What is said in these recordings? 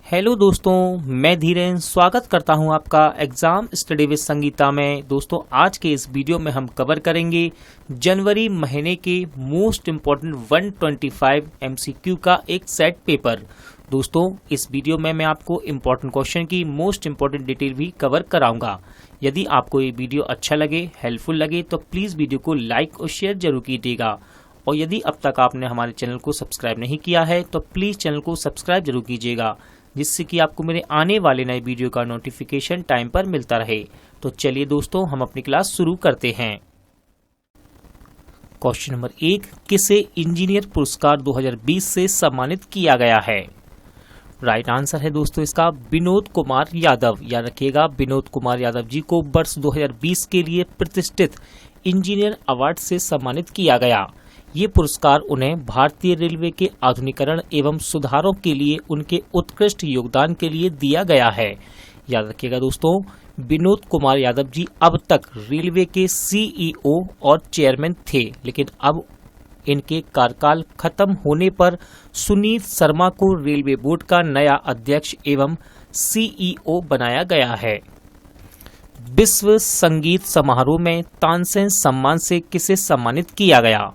Hello दोस्तों, मैं धीरेन स्वागत करता हूं आपका एग्जाम स्टडी विद संगीता में। दोस्तों, आज के इस वीडियो में हम कवर करेंगे जनवरी महीने के मोस्ट इम्पॉर्टेंट 125 एमसीक्यू का एक सेट पेपर। दोस्तों, इस वीडियो में मैं आपको इम्पोर्टेंट क्वेश्चन की मोस्ट इम्पॉर्टेंट डिटेल भी कवर कराऊंगा। यदि आपको ये वीडियो अच्छा लगे, हेल्पफुल लगे, तो प्लीज़ वीडियो को लाइक और शेयर जरूर कीजिएगा। और यदि अब तक आपने हमारे चैनल को सब्सक्राइब नहीं किया है तो प्लीज़ चैनल को सब्सक्राइब जरूर कीजिएगा, जिससे कि आपको मेरे आने वाले नए वीडियो का नोटिफिकेशन टाइम पर मिलता रहे। तो चलिए दोस्तों, हम अपनी क्लास शुरू करते हैं। क्वेश्चन नंबर 1, किसे इंजीनियर पुरस्कार 2020 से सम्मानित किया गया है? राइट आंसर है दोस्तों इसका विनोद कुमार यादव। याद रखिएगा, विनोद कुमार यादव जी को वर्ष 2020 के लिए प्रतिष्ठित इंजीनियर अवार्ड से सम्मानित किया गया। ये पुरस्कार उन्हें भारतीय रेलवे के आधुनिकीकरण एवं सुधारों के लिए उनके उत्कृष्ट योगदान के लिए दिया गया है। याद रखिएगा दोस्तों, विनोद कुमार यादव जी अब तक रेलवे के सीईओ और चेयरमैन थे, लेकिन अब इनके कार्यकाल खत्म होने पर सुनीत शर्मा को रेलवे बोर्ड का नया अध्यक्ष एवं सीईओ बनाया गया है। विश्व संगीत समारोह में तानसेन सम्मान से किसे सम्मानित किया गया?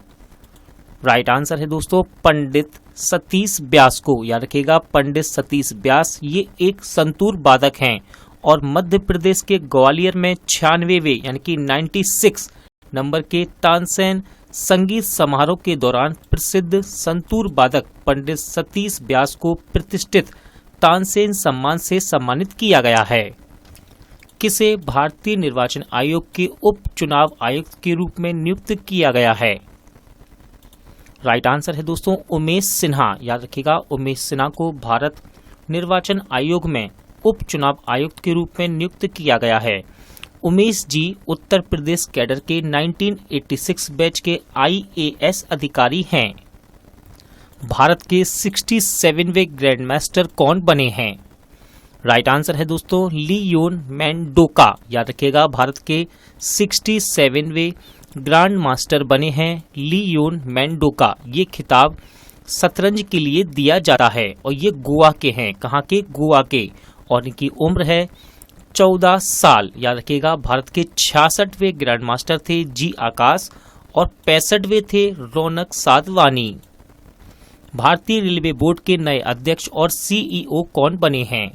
राइट आंसर है दोस्तों पंडित सतीश व्यास को। याद रखिएगा, पंडित सतीश व्यास ये एक संतूर वादक हैं और मध्य प्रदेश के ग्वालियर में 96वें यानी कि 96 नंबर के तानसेन संगीत समारोह के दौरान प्रसिद्ध संतूर वादक पंडित सतीश व्यास को प्रतिष्ठित तानसेन सम्मान से सम्मानित किया गया है। किसे भारतीय निर्वाचन आयोग के उप चुनाव आयुक्त के रूप में नियुक्त किया गया है? राइट आंसर है दोस्तों उमेश सिन्हा। याद रखिएगा, उमेश सिन्हा को भारत निर्वाचन आयोग में उप चुनाव आयुक्त के रूप में नियुक्त किया गया है। उमेश जी उत्तर प्रदेश कैडर के 1986 बैच के आईएएस अधिकारी हैं। भारत के 67वें ग्रैंड मास्टर कौन बने हैं? राइट आंसर है दोस्तों लियोन मेंडोका। याद रखिएगा, भारत के 67वें ग्रैंड मास्टर बने हैं लियोन मेंडोका। ये खिताब शतरंज के लिए दिया जाता है और ये गोवा के हैं। कहाँ के? गोवा के। और इनकी उम्र है 14 साल। याद रखिएगा, भारत के 66वें ग्रैंड मास्टर थे जी आकाश और 65वें थे रौनक साधवानी। भारतीय रेलवे बोर्ड के नए अध्यक्ष और सीईओ कौन बने हैं?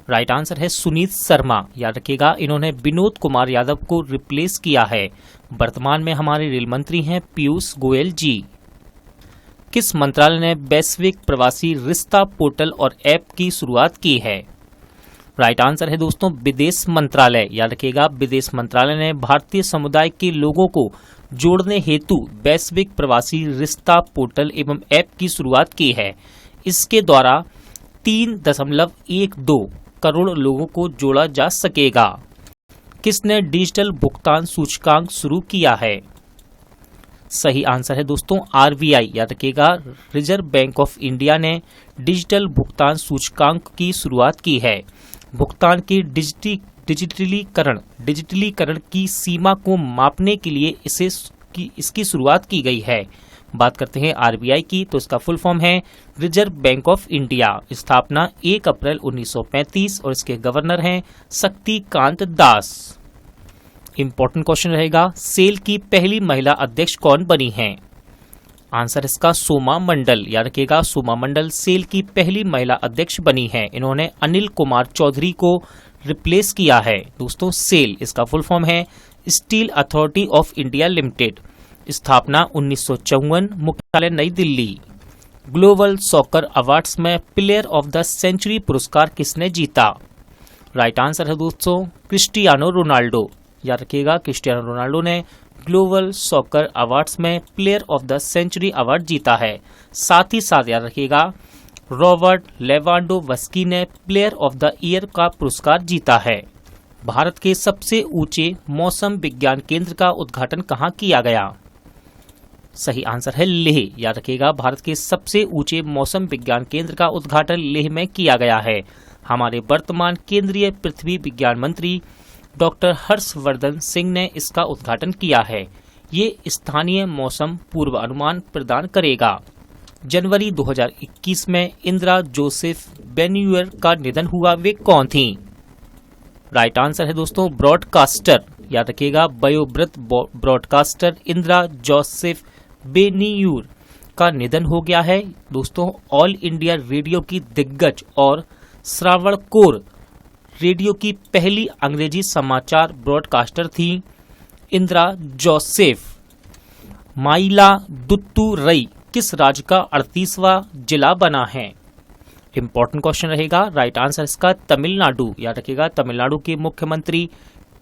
राइट आंसर है सुनीत शर्मा। याद रखिएगा, इन्होंने विनोद कुमार यादव को रिप्लेस किया है। वर्तमान में हमारे रेल मंत्री हैं पीयूष गोयल जी। किस मंत्रालय ने वैश्विक प्रवासी रिश्ता पोर्टल और ऐप की शुरुआत की है? राइट आंसर है दोस्तों विदेश मंत्रालय। याद रखिएगा, विदेश मंत्रालय ने भारतीय समुदाय के लोगों को जोड़ने हेतु वैश्विक प्रवासी रिश्ता पोर्टल एवं ऐप की शुरुआत की है। इसके द्वारा 3.12 करोड़ लोगों को जोड़ा जा सकेगा। किसने डिजिटल भुगतान सूचकांक शुरू किया है? सही आंसर है दोस्तों आरबीआई। याद रखिएगा, रिजर्व बैंक ऑफ इंडिया ने डिजिटल भुगतान सूचकांक की शुरुआत की है। भुगतान के डिजिटलीकरण की सीमा को मापने के लिए इसकी शुरुआत की गई है। बात करते हैं आरबीआई की, तो इसका फुल फॉर्म है रिजर्व बैंक ऑफ इंडिया। स्थापना 1 अप्रैल 1935 और इसके गवर्नर हैं शक्तिकांत दास। इंपॉर्टेंट क्वेश्चन रहेगा, सेल की पहली महिला अध्यक्ष कौन बनी हैं? आंसर इसका सोमा मंडल। याद रखिएगा, सोमा मंडल सेल की पहली महिला अध्यक्ष बनी हैं। इन्होंने अनिल कुमार चौधरी को रिप्लेस किया है। दोस्तों, सेल इसका फुल फॉर्म है steel authority of India limited. स्थापना 1954, मुख्यालय नई दिल्ली। ग्लोबल सॉकर अवार्ड्स में प्लेयर ऑफ द सेंचुरी पुरस्कार किसने जीता? राइट आंसर है दोस्तों क्रिस्टियानो रोनाल्डो। याद रखिएगा, क्रिस्टियानो रोनाल्डो ने ग्लोबल सॉकर अवार्ड्स में player of the century award जीता है। साथ ही साथ याद रखिएगा, रॉबर्ट लेवांडोव्स्की ने प्लेयर ऑफ द ईयर का पुरस्कार जीता है। भारत के सबसे ऊंचे मौसम विज्ञान केंद्र का उद्घाटन कहाँ किया गया? सही आंसर है लेह। याद रखिएगा, भारत के सबसे ऊंचे मौसम विज्ञान केंद्र का उद्घाटन लेह में किया गया है। हमारे वर्तमान केंद्रीय पृथ्वी विज्ञान मंत्री डॉक्टर हर्षवर्धन सिंह ने इसका उद्घाटन किया है। ये स्थानीय मौसम पूर्वानुमान प्रदान करेगा। जनवरी 2021 में इंदिरा जोसेफ बेन्यूअर का निधन हुआ, वे कौन थी? राइट आंसर है दोस्तों ब्रॉडकास्टर, याद रखिएगा वयोवृद्ध ब्रॉडकास्टर इंदिरा जोसेफ बेन्यूअर का निधन हो गया है। दोस्तों ऑल इंडिया रेडियो की दिग्गज और श्रावणकोर रेडियो की पहली अंग्रेजी समाचार ब्रॉडकास्टर थी इंदिरा जोसेफ। मायिलादुथुरई किस राज्य का 38वां जिला बना है? इंपॉर्टेंट क्वेश्चन रहेगा। राइट आंसर इसका तमिलनाडु, याद रखिएगा तमिलनाडु के मुख्यमंत्री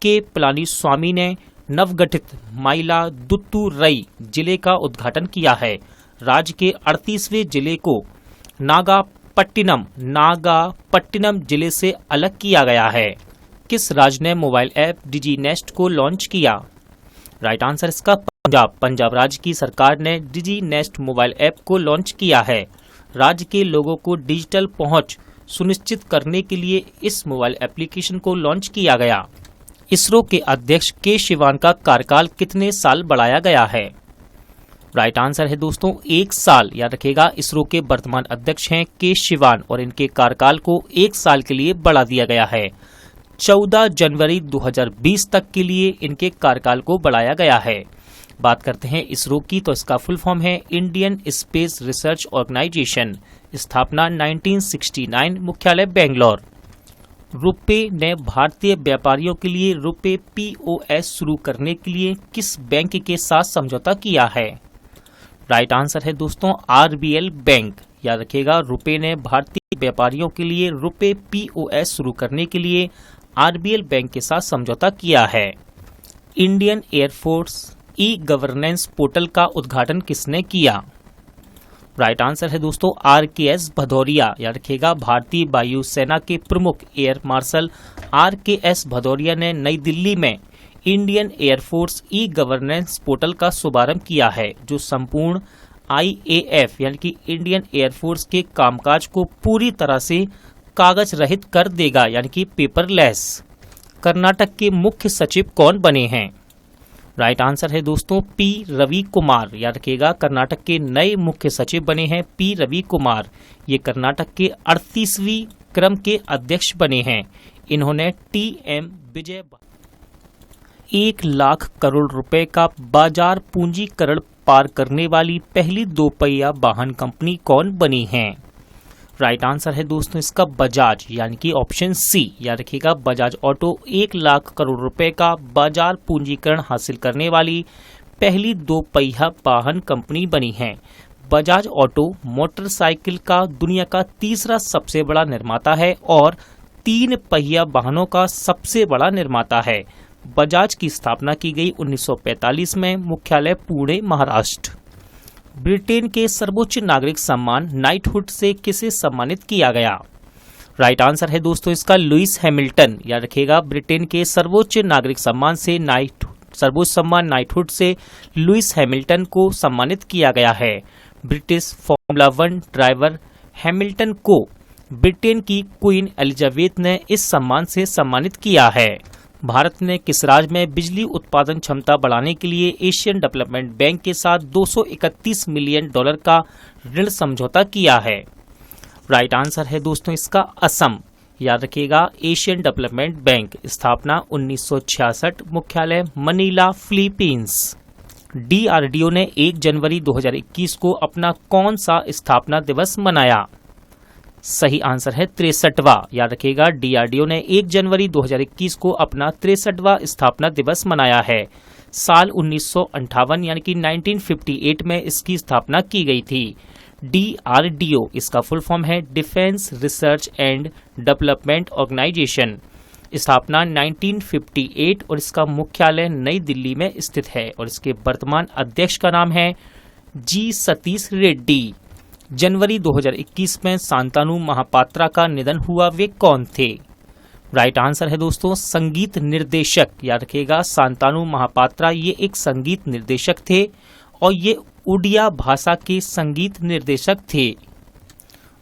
के पलानीस्वामी ने नवगठित मायिलादुथुरई जिले का उद्घाटन किया है। राज्य के 38वें जिले को नागापट्टिनम जिले से अलग किया गया है। किस राज्य ने मोबाइल ऐप डिजी नेस्ट को लॉन्च किया? राइट आंसर इसका पंजाब राज्य की सरकार ने डिजी नेस्ट मोबाइल ऐप को लॉन्च किया है। राज्य के लोगों को डिजिटल पहुंच सुनिश्चित करने के लिए इस मोबाइल एप्लीकेशन को लॉन्च किया गया। इसरो के अध्यक्ष के शिवान का कार्यकाल कितने साल बढ़ाया गया है? राइट आंसर है दोस्तों 1 साल, याद रखिएगा इसरो के वर्तमान अध्यक्ष हैं के शिवान और इनके कार्यकाल को 1 साल के लिए बढ़ा दिया गया है। 14 जनवरी 2020 तक के लिए इनके कार्यकाल को बढ़ाया गया है। बात करते हैं इसरो की, तो इसका फुल फॉर्म है इंडियन स्पेस रिसर्च ऑर्गेनाइजेशन, स्थापना 1969, मुख्यालय बेंगलोर। रुपे ने भारतीय व्यापारियों के लिए रुपे POS शुरू करने के लिए किस बैंक के साथ समझौता किया है? राइट आंसर है दोस्तों RBL बैंक, याद रखिएगा रुपे ने भारतीय व्यापारियों के लिए रुपे POS शुरू करने के लिए RBL बैंक के साथ समझौता किया है। इंडियन एयरफोर्स ई-गवर्नेंस पोर्टल का उद्घाटन किसने किया? राइट आंसर है दोस्तों RKS भदौरिया, याद रखिएगा भारतीय वायुसेना के प्रमुख एयर मार्शल RKS भदौरिया ने नई दिल्ली में इंडियन एयरफोर्स ई-गवर्नेंस पोर्टल का शुभारंभ किया है, जो संपूर्ण IAF यानी कि इंडियन एयरफोर्स के कामकाज को पूरी तरह से कागज रहित कर देगा, यानी कि पेपरलेस। कर्नाटक के मुख्य सचिव कौन बने हैं? राइट आंसर है दोस्तों P रवि कुमार, याद रखिएगा कर्नाटक के नए मुख्य सचिव बने हैं P रवि कुमार। ये कर्नाटक के 38वीं क्रम के अध्यक्ष बने हैं। इन्होंने TM विजय 1 लाख करोड़ रुपए का बाजार पूंजीकरण पार करने वाली पहली 2 पहिया वाहन कंपनी कौन बनी है? राइट आंसर है दोस्तों इसका बजाज, यानी कि ऑप्शन C, याद रखिएगा बजाज ऑटो 1 लाख करोड़ रुपए का बाजार पूंजीकरण हासिल करने वाली पहली 2 पहिया वाहन कंपनी बनी है। बजाज ऑटो मोटरसाइकिल का दुनिया का तीसरा सबसे बड़ा निर्माता है और 3 पहिया वाहनों का सबसे बड़ा निर्माता है। बजाज की स्थापना की गई 1945 में, मुख्यालय पुणे, महाराष्ट्र। ब्रिटेन के सर्वोच्च नागरिक सम्मान नाइटहुड से किसे सम्मानित किया गया? राइट आंसर है दोस्तों इसका लुइस हैमिल्टन, याद रखिएगा ब्रिटेन के सर्वोच्च नागरिक सम्मान से सर्वोच्च सम्मान नाइटहुड से लुइस हैमिल्टन को सम्मानित किया गया है। ब्रिटिश फॉर्मूला 1 ड्राइवर हैमिल्टन को ब्रिटेन की क्वीन एलिजाबेथ ने इस सम्मान से सम्मानित किया है। भारत ने किस राज्य में बिजली उत्पादन क्षमता बढ़ाने के लिए एशियन डेवलपमेंट बैंक के साथ $231 मिलियन का ऋण समझौता किया है? राइट आंसर है दोस्तों इसका असम, याद रखिएगा एशियन डेवलपमेंट बैंक, स्थापना 1966, मुख्यालय मनीला, फिलीपींस। DRDO ने 1 जनवरी 2021 को अपना कौन सा स्थापना दिवस मनाया? सही आंसर है 63वां, याद रखिएगा DRDO ने 1 जनवरी 2021 को अपना 63वां स्थापना दिवस मनाया है। साल 1958 यानी कि 1958 में इसकी स्थापना की गई थी। DRDO इसका फुल फॉर्म है defence research and development organisation, स्थापना 1958 और इसका मुख्यालय नई दिल्ली में स्थित है और इसके वर्तमान अध्यक्ष का नाम है G सतीश रेड्डी। जनवरी 2021 में शांतनु महापात्रा का निधन हुआ, वे कौन थे? राइट आंसर है दोस्तों संगीत निर्देशक, याद रखिएगा शांतनु महापात्रा ये एक संगीत निर्देशक थे और ये उड़िया भाषा के संगीत निर्देशक थे।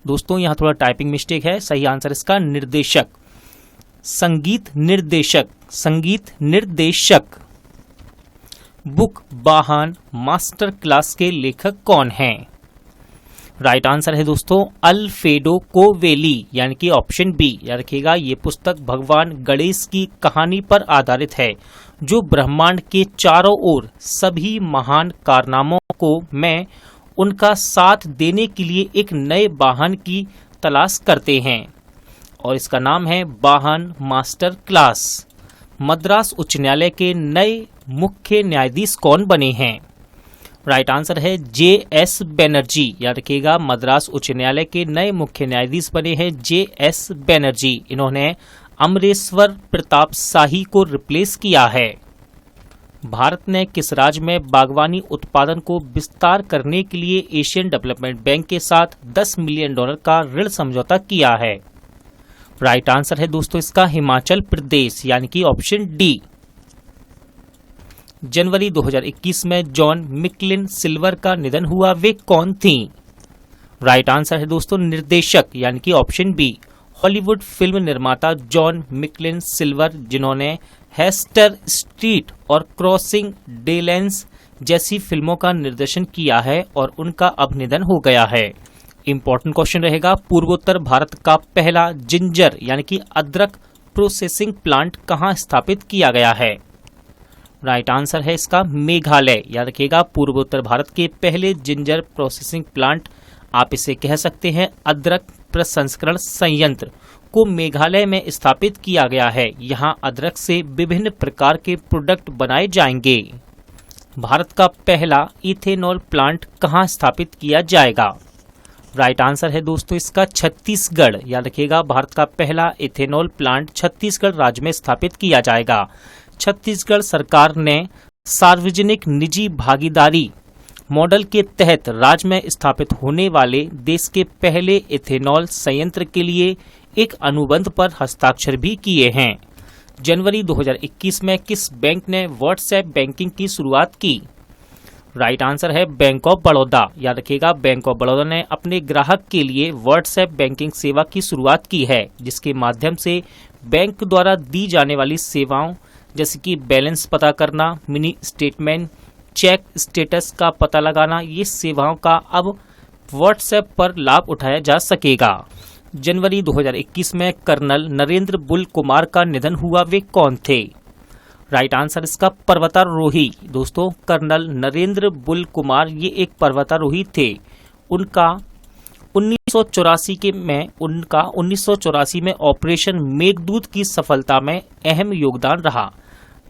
दोस्तों यहाँ थोड़ा टाइपिंग मिस्टेक है, सही आंसर इसका निर्देशक, संगीत निर्देशक, संगीत निर्देशक। बुक वाहन मास्टर क्लास के लेखक कौन हैं? राइट आंसर है दोस्तों अल्फ्रेडो कोवेली यानी कि ऑप्शन बी। याद रखिएगा, ये पुस्तक भगवान गणेश की कहानी पर आधारित है, जो ब्रह्मांड के चारों ओर सभी महान कारनामों को में उनका साथ देने के लिए एक नए वाहन की तलाश करते हैं, और इसका नाम है वाहन मास्टर क्लास। मद्रास उच्च न्यायालय के नए मुख्य न्यायाधीश कौन बने हैं? राइट आंसर है जे.एस. बनर्जी। याद रखिएगा, मद्रास उच्च न्यायालय के नए मुख्य न्यायाधीश बने हैं जे.एस. बनर्जी। इन्होंने अमरेश्वर प्रताप शाही को रिप्लेस किया है। भारत ने किस राज्य में बागवानी उत्पादन को विस्तार करने के लिए एशियन डेवलपमेंट बैंक के साथ $10 मिलियन का ऋण समझौता किया है? राइट आंसर है दोस्तों इसका हिमाचल प्रदेश यानी कि ऑप्शन डी। जनवरी 2021 में जॉन मिकलिन सिल्वर का निधन हुआ, वे कौन थी? राइट आंसर है दोस्तों निर्देशक यानी कि ऑप्शन बी, हॉलीवुड फिल्म निर्माता जॉन मिकलिन सिल्वर, जिन्होंने हेस्टर स्ट्रीट और क्रॉसिंग डेलेंस जैसी फिल्मों का निर्देशन किया है और उनका अब निधन हो गया है। इंपॉर्टेंट क्वेश्चन रहेगा, पूर्वोत्तर भारत का पहला जिंजर यानी कि अदरक प्रोसेसिंग प्लांट कहाँ स्थापित किया गया है? राइट आंसर है इसका मेघालय। याद रखिएगा, पूर्वोत्तर भारत के पहले जिंजर प्रोसेसिंग प्लांट, आप इसे कह सकते हैं अदरक प्रसंस्करण संयंत्र, को मेघालय में स्थापित किया गया है। यहाँ अदरक से विभिन्न प्रकार के प्रोडक्ट बनाए जाएंगे। भारत का पहला इथेनॉल प्लांट कहाँ स्थापित किया जाएगा? राइट आंसर है दोस्तों इसका छत्तीसगढ़। याद रखिएगा, भारत का पहला इथेनॉल प्लांट छत्तीसगढ़ राज्य में स्थापित किया जाएगा। छत्तीसगढ़ सरकार ने सार्वजनिक निजी भागीदारी मॉडल के तहत राज्य में स्थापित होने वाले देश के पहले इथेनॉल संयंत्र के लिए एक अनुबंध पर हस्ताक्षर भी किए हैं। जनवरी 2021 में किस बैंक ने व्हाट्सएप बैंकिंग की शुरुआत की? राइट आंसर है बैंक ऑफ बड़ौदा। याद रखिएगा, बैंक ऑफ बड़ौदा ने अपने ग्राहक के लिए व्हाट्सएप बैंकिंग सेवा की शुरुआत की है, जिसके माध्यम से बैंक द्वारा दी जाने वाली सेवाओं जैसे कि बैलेंस पता करना, मिनी स्टेटमेंट, चेक स्टेटस का पता लगाना, ये सेवाओं का अब व्हाट्सएप पर लाभ उठाया जा सकेगा। जनवरी 2021 में कर्नल नरेंद्र बुल कुमार का निधन हुआ, वे कौन थे? राइट आंसर इसका पर्वतारोही। दोस्तों, कर्नल नरेंद्र बुल कुमार ये एक पर्वतारोही थे। उनका 1984 में ऑपरेशन मेघदूत की सफलता में अहम योगदान रहा।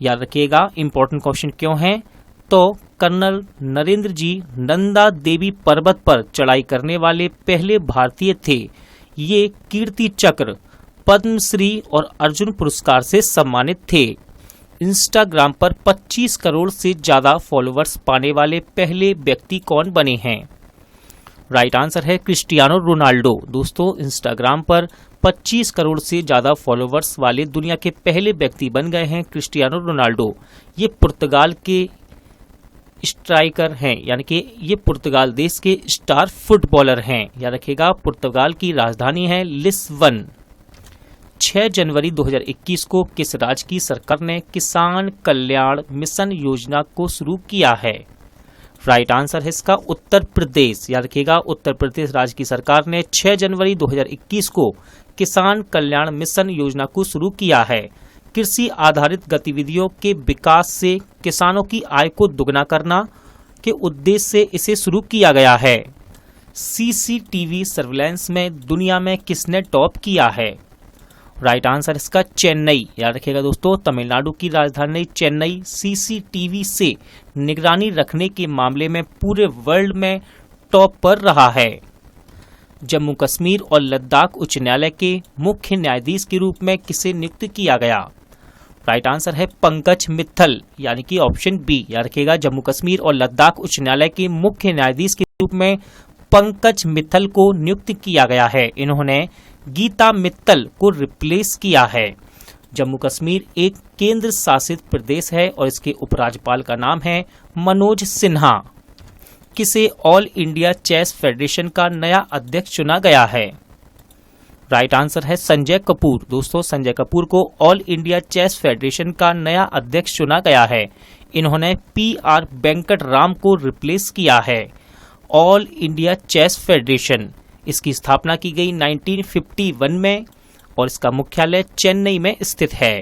याद रखिएगा, इंपॉर्टेंट क्वेश्चन क्यों है? तो कर्नल नरेंद्र जी नंदा देवी पर्वत पर चढ़ाई करने वाले पहले भारतीय थे। ये कीर्ति चक्र, पद्मश्री और अर्जुन पुरस्कार से सम्मानित थे। इंस्टाग्राम पर 25 करोड़ से ज्यादा फॉलोअर्स पाने वाले पहले व्यक्ति कौन बने हैं? राइट आंसर है क्रिस्टियानो रोनाल्डो। दोस्तों, इंस्टाग्राम पर 25 करोड़ से ज्यादा फॉलोअर्स वाले दुनिया के पहले व्यक्ति बन गए हैं क्रिस्टियानो रोनाल्डो। ये पुर्तगाल के स्ट्राइकर हैं, यानी कि ये पुर्तगाल देश के स्टार फुटबॉलर हैं। याद रखिएगा, पुर्तगाल की राजधानी है लिस्बन। 6 जनवरी 2021 को किस राज्य की सरकार ने किसान कल्याण मिशन योजना को शुरू किया है? राइट आंसर है इसका उत्तर प्रदेश। याद रखिएगा, उत्तर प्रदेश राज्य की सरकार ने 6 जनवरी 2021 को किसान कल्याण मिशन योजना को शुरू किया है। कृषि आधारित गतिविधियों के विकास से किसानों की आय को दुगना करना के उद्देश्य से इसे शुरू किया गया है। सीसीटीवी सर्विलांस में दुनिया में किसने टॉप किया है? राइट आंसर इसका चेन्नई। याद रखिएगा दोस्तों, तमिलनाडु की राजधानी चेन्नई सीसीटीवी से निगरानी रखने के मामले में पूरे वर्ल्ड में टॉप पर रहा है। जम्मू कश्मीर और लद्दाख उच्च न्यायालय के मुख्य न्यायाधीश के रूप में किसे नियुक्त किया गया? राइट आंसर है पंकज मित्तल, यानी कि ऑप्शन बी। याद रखिएगा, जम्मू कश्मीर और लद्दाख उच्च न्यायालय के मुख्य न्यायाधीश के रूप में पंकज मित्तल को नियुक्त किया गया है। इन्होंने गीता मित्तल को रिप्लेस किया है। जम्मू कश्मीर एक केंद्र शासित प्रदेश है और इसके उपराज्यपाल का नाम है मनोज सिन्हा। किसे ऑल इंडिया चेस फेडरेशन का नया अध्यक्ष चुना गया है? राइट आंसर है संजय कपूर। दोस्तों, संजय कपूर को ऑल इंडिया चेस फेडरेशन का नया अध्यक्ष चुना गया है। इन्होंने PR वेंकट राम को रिप्लेस किया है। All India Chess Federation. इसकी स्थापना की गई 1951 में और इसका मुख्यालय चेन्नई में स्थित है।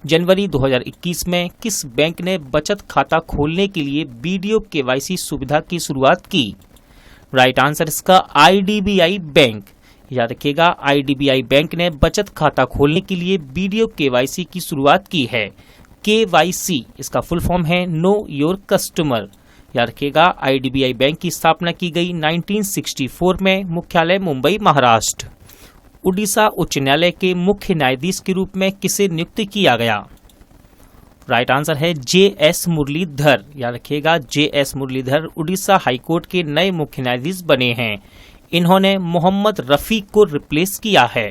जनवरी 2021 में किस बैंक ने बचत खाता खोलने के लिए वीडियो केवाईसी सुविधा की शुरुआत की? राइट आंसर इसका IDBI बैंक। याद रखिएगा, IDBI बैंक ने बचत खाता खोलने के लिए वीडियो केवाईसी की शुरुआत की है। KYC इसका फुल फॉर्म है नो योर कस्टमर। याद रखिएगा, IDBI बैंक की स्थापना की गई 1964 में, मुख्यालय मुंबई महाराष्ट्र। उड़ीसा उच्च न्यायालय के मुख्य न्यायाधीश के रूप में किसे नियुक्त किया गया? राइट आंसर है JS मुरलीधर। याद रखिएगा, JS मुरलीधर उड़ीसा हाईकोर्ट के नए मुख्य न्यायाधीश बने हैं। इन्होंने मोहम्मद रफीक को रिप्लेस किया है।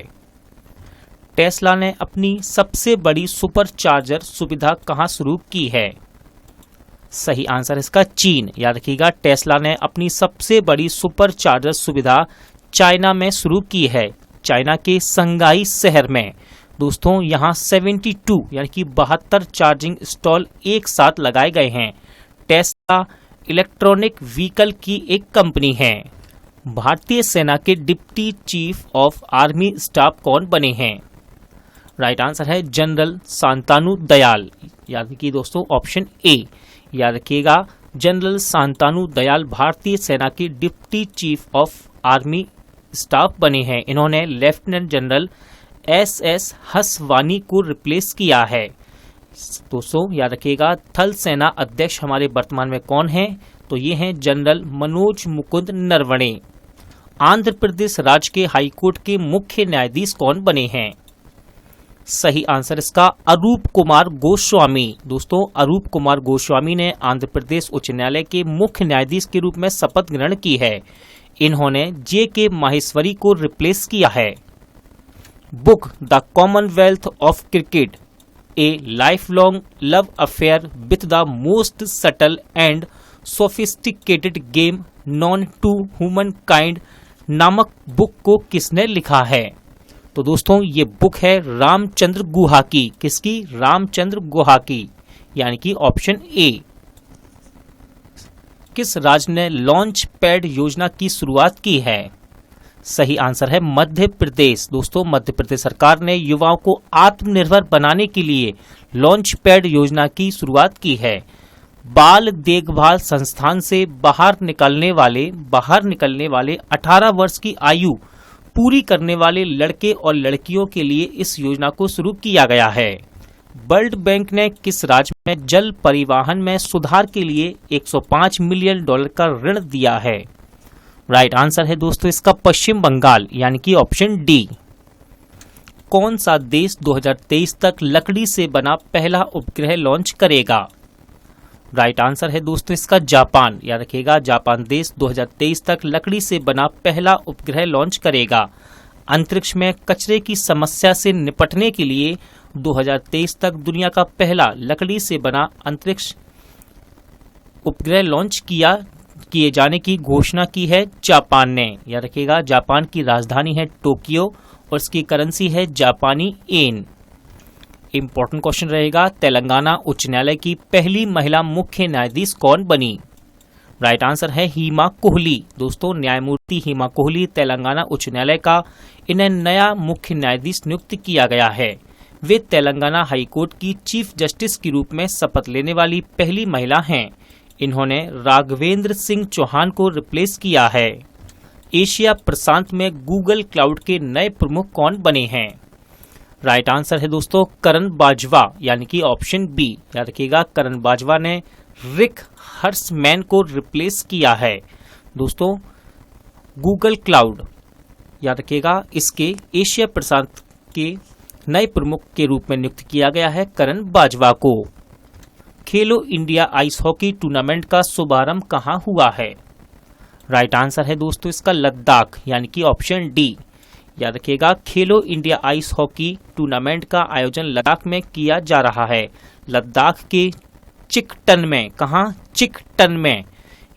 टेस्ला ने अपनी सबसे बड़ी सुपर चार्जर सुविधा कहां शुरू की है? सही आंसर इसका चीन। याद रखिएगा, टेस्ला ने अपनी सबसे बड़ी सुपर चार्जर सुविधा चाइना में शुरू की है, चाइना के संगाई शहर में। दोस्तों, यहाँ 72 यानी कि 72 चार्जिंग स्टॉल एक साथ लगाए गए हैं। टेस्ला इलेक्ट्रॉनिक व्हीकल की एक कंपनी है। भारतीय सेना के deputy chief of army staff कौन बने हैं? राइट आंसर है जनरल शांतनु दयाल। याद रखिए दोस्तों, ऑप्शन ए। याद रखिएगा, जनरल शांतनु दयाल भारतीय सेना के deputy chief of army staff बने हैं। इन्होंने लेफ्टिनेंट जनरल SS हसवानी को रिप्लेस किया है। दोस्तों याद रखिएगा, थल सेना अध्यक्ष हमारे वर्तमान में कौन हैं? तो ये हैं जनरल मनोज मुकुंद नरवणे। आंध्र प्रदेश राज्य के हाईकोर्ट के मुख्य न्यायाधीश कौन बने हैं? सही आंसर इसका अरूप कुमार गोस्वामी। दोस्तों, अरूप कुमार गोस्वामी ने आंध्र प्रदेश उच्च न्यायालय के मुख्य न्यायाधीश के रूप में शपथ ग्रहण की है। इन्होंने JK माहेश्वरी को रिप्लेस किया है। Book the Commonwealth of cricket, a life long love affair with the most subtle and sophisticated game known to humankind नामक बुक को किसने लिखा है? तो दोस्तों, ये बुक है रामचंद्र गुहा की। किसकी? रामचंद्र गुहा की, यानी कि ऑप्शन ए। किस राज्य ने लॉन्च पैड योजना की शुरुआत की है? सही आंसर है मध्य प्रदेश। दोस्तों, मध्य प्रदेश सरकार ने युवाओं को आत्मनिर्भर बनाने के लिए लॉन्च पैड योजना की शुरुआत की है। बाल देखभाल संस्थान से बाहर निकलने वाले 18 वर्ष की आयु पूरी करने वाले लड़के और लड़कियों के लिए इस योजना को शुरू किया गया है। वर्ल्ड बैंक ने किस राज्य में जल परिवहन में सुधार के लिए $105 मिलियन का ऋण दिया है? राइट आंसर है दोस्तों इसका पश्चिम बंगाल, यानी कि ऑप्शन डी। कौन सा देश 2023 तक लकड़ी से बना पहला उपग्रह लॉन्च करेगा? राइट आंसर है दोस्तों इसका जापान। याद रखिएगा, जापान देश 2023 तक लकड़ी से बना पहला उपग्रह लॉन्च करेगा। अंतरिक्ष में कचरे की समस्या से निपटने के लिए 2023 तक दुनिया का पहला लकड़ी से बना अंतरिक्ष उपग्रह लॉन्च किए जाने की घोषणा की है जापान ने। याद रखिएगा, जापान की राजधानी है टोक्यो और इसकी करेंसी है जापानी येन। इंपॉर्टेंट क्वेश्चन रहेगा, तेलंगाना उच्च न्यायालय की पहली महिला मुख्य न्यायाधीश कौन बनी? राइट आंसर है हीमा कोहली। दोस्तों, न्यायमूर्ति हीमा कोहली तेलंगाना उच्च न्यायालय का इन्हें नया मुख्य न्यायाधीश नियुक्त किया गया है। वे तेलंगाना हाईकोर्ट की चीफ जस्टिस के रूप में शपथ लेने वाली पहली महिला हैं। इन्होंने राघवेंद्र सिंह चौहान को रिप्लेस किया है। एशिया प्रशांत में गूगल क्लाउड के नए प्रमुख कौन बने हैं? राइट आंसर है दोस्तों करण बाजवा, यानी कि ऑप्शन बी। याद रखिएगा, करण बाजवा ने रिक हर्समैन को रिप्लेस किया है। दोस्तों, गूगल क्लाउड, याद रखिएगा, इसके एशिया प्रशांत के नए प्रमुख के रूप में नियुक्त किया गया है करण बाजवा को। खेलो इंडिया आइस हॉकी टूर्नामेंट का शुभारंभ कहां हुआ है? राइट आंसर है दोस्तों इसका लद्दाख, यानी कि ऑप्शन डी। याद रखिएगा, खेलो इंडिया आइस हॉकी टूर्नामेंट का आयोजन लद्दाख में किया जा रहा है। लद्दाख के चिकटन में। कहां? चिकटन में।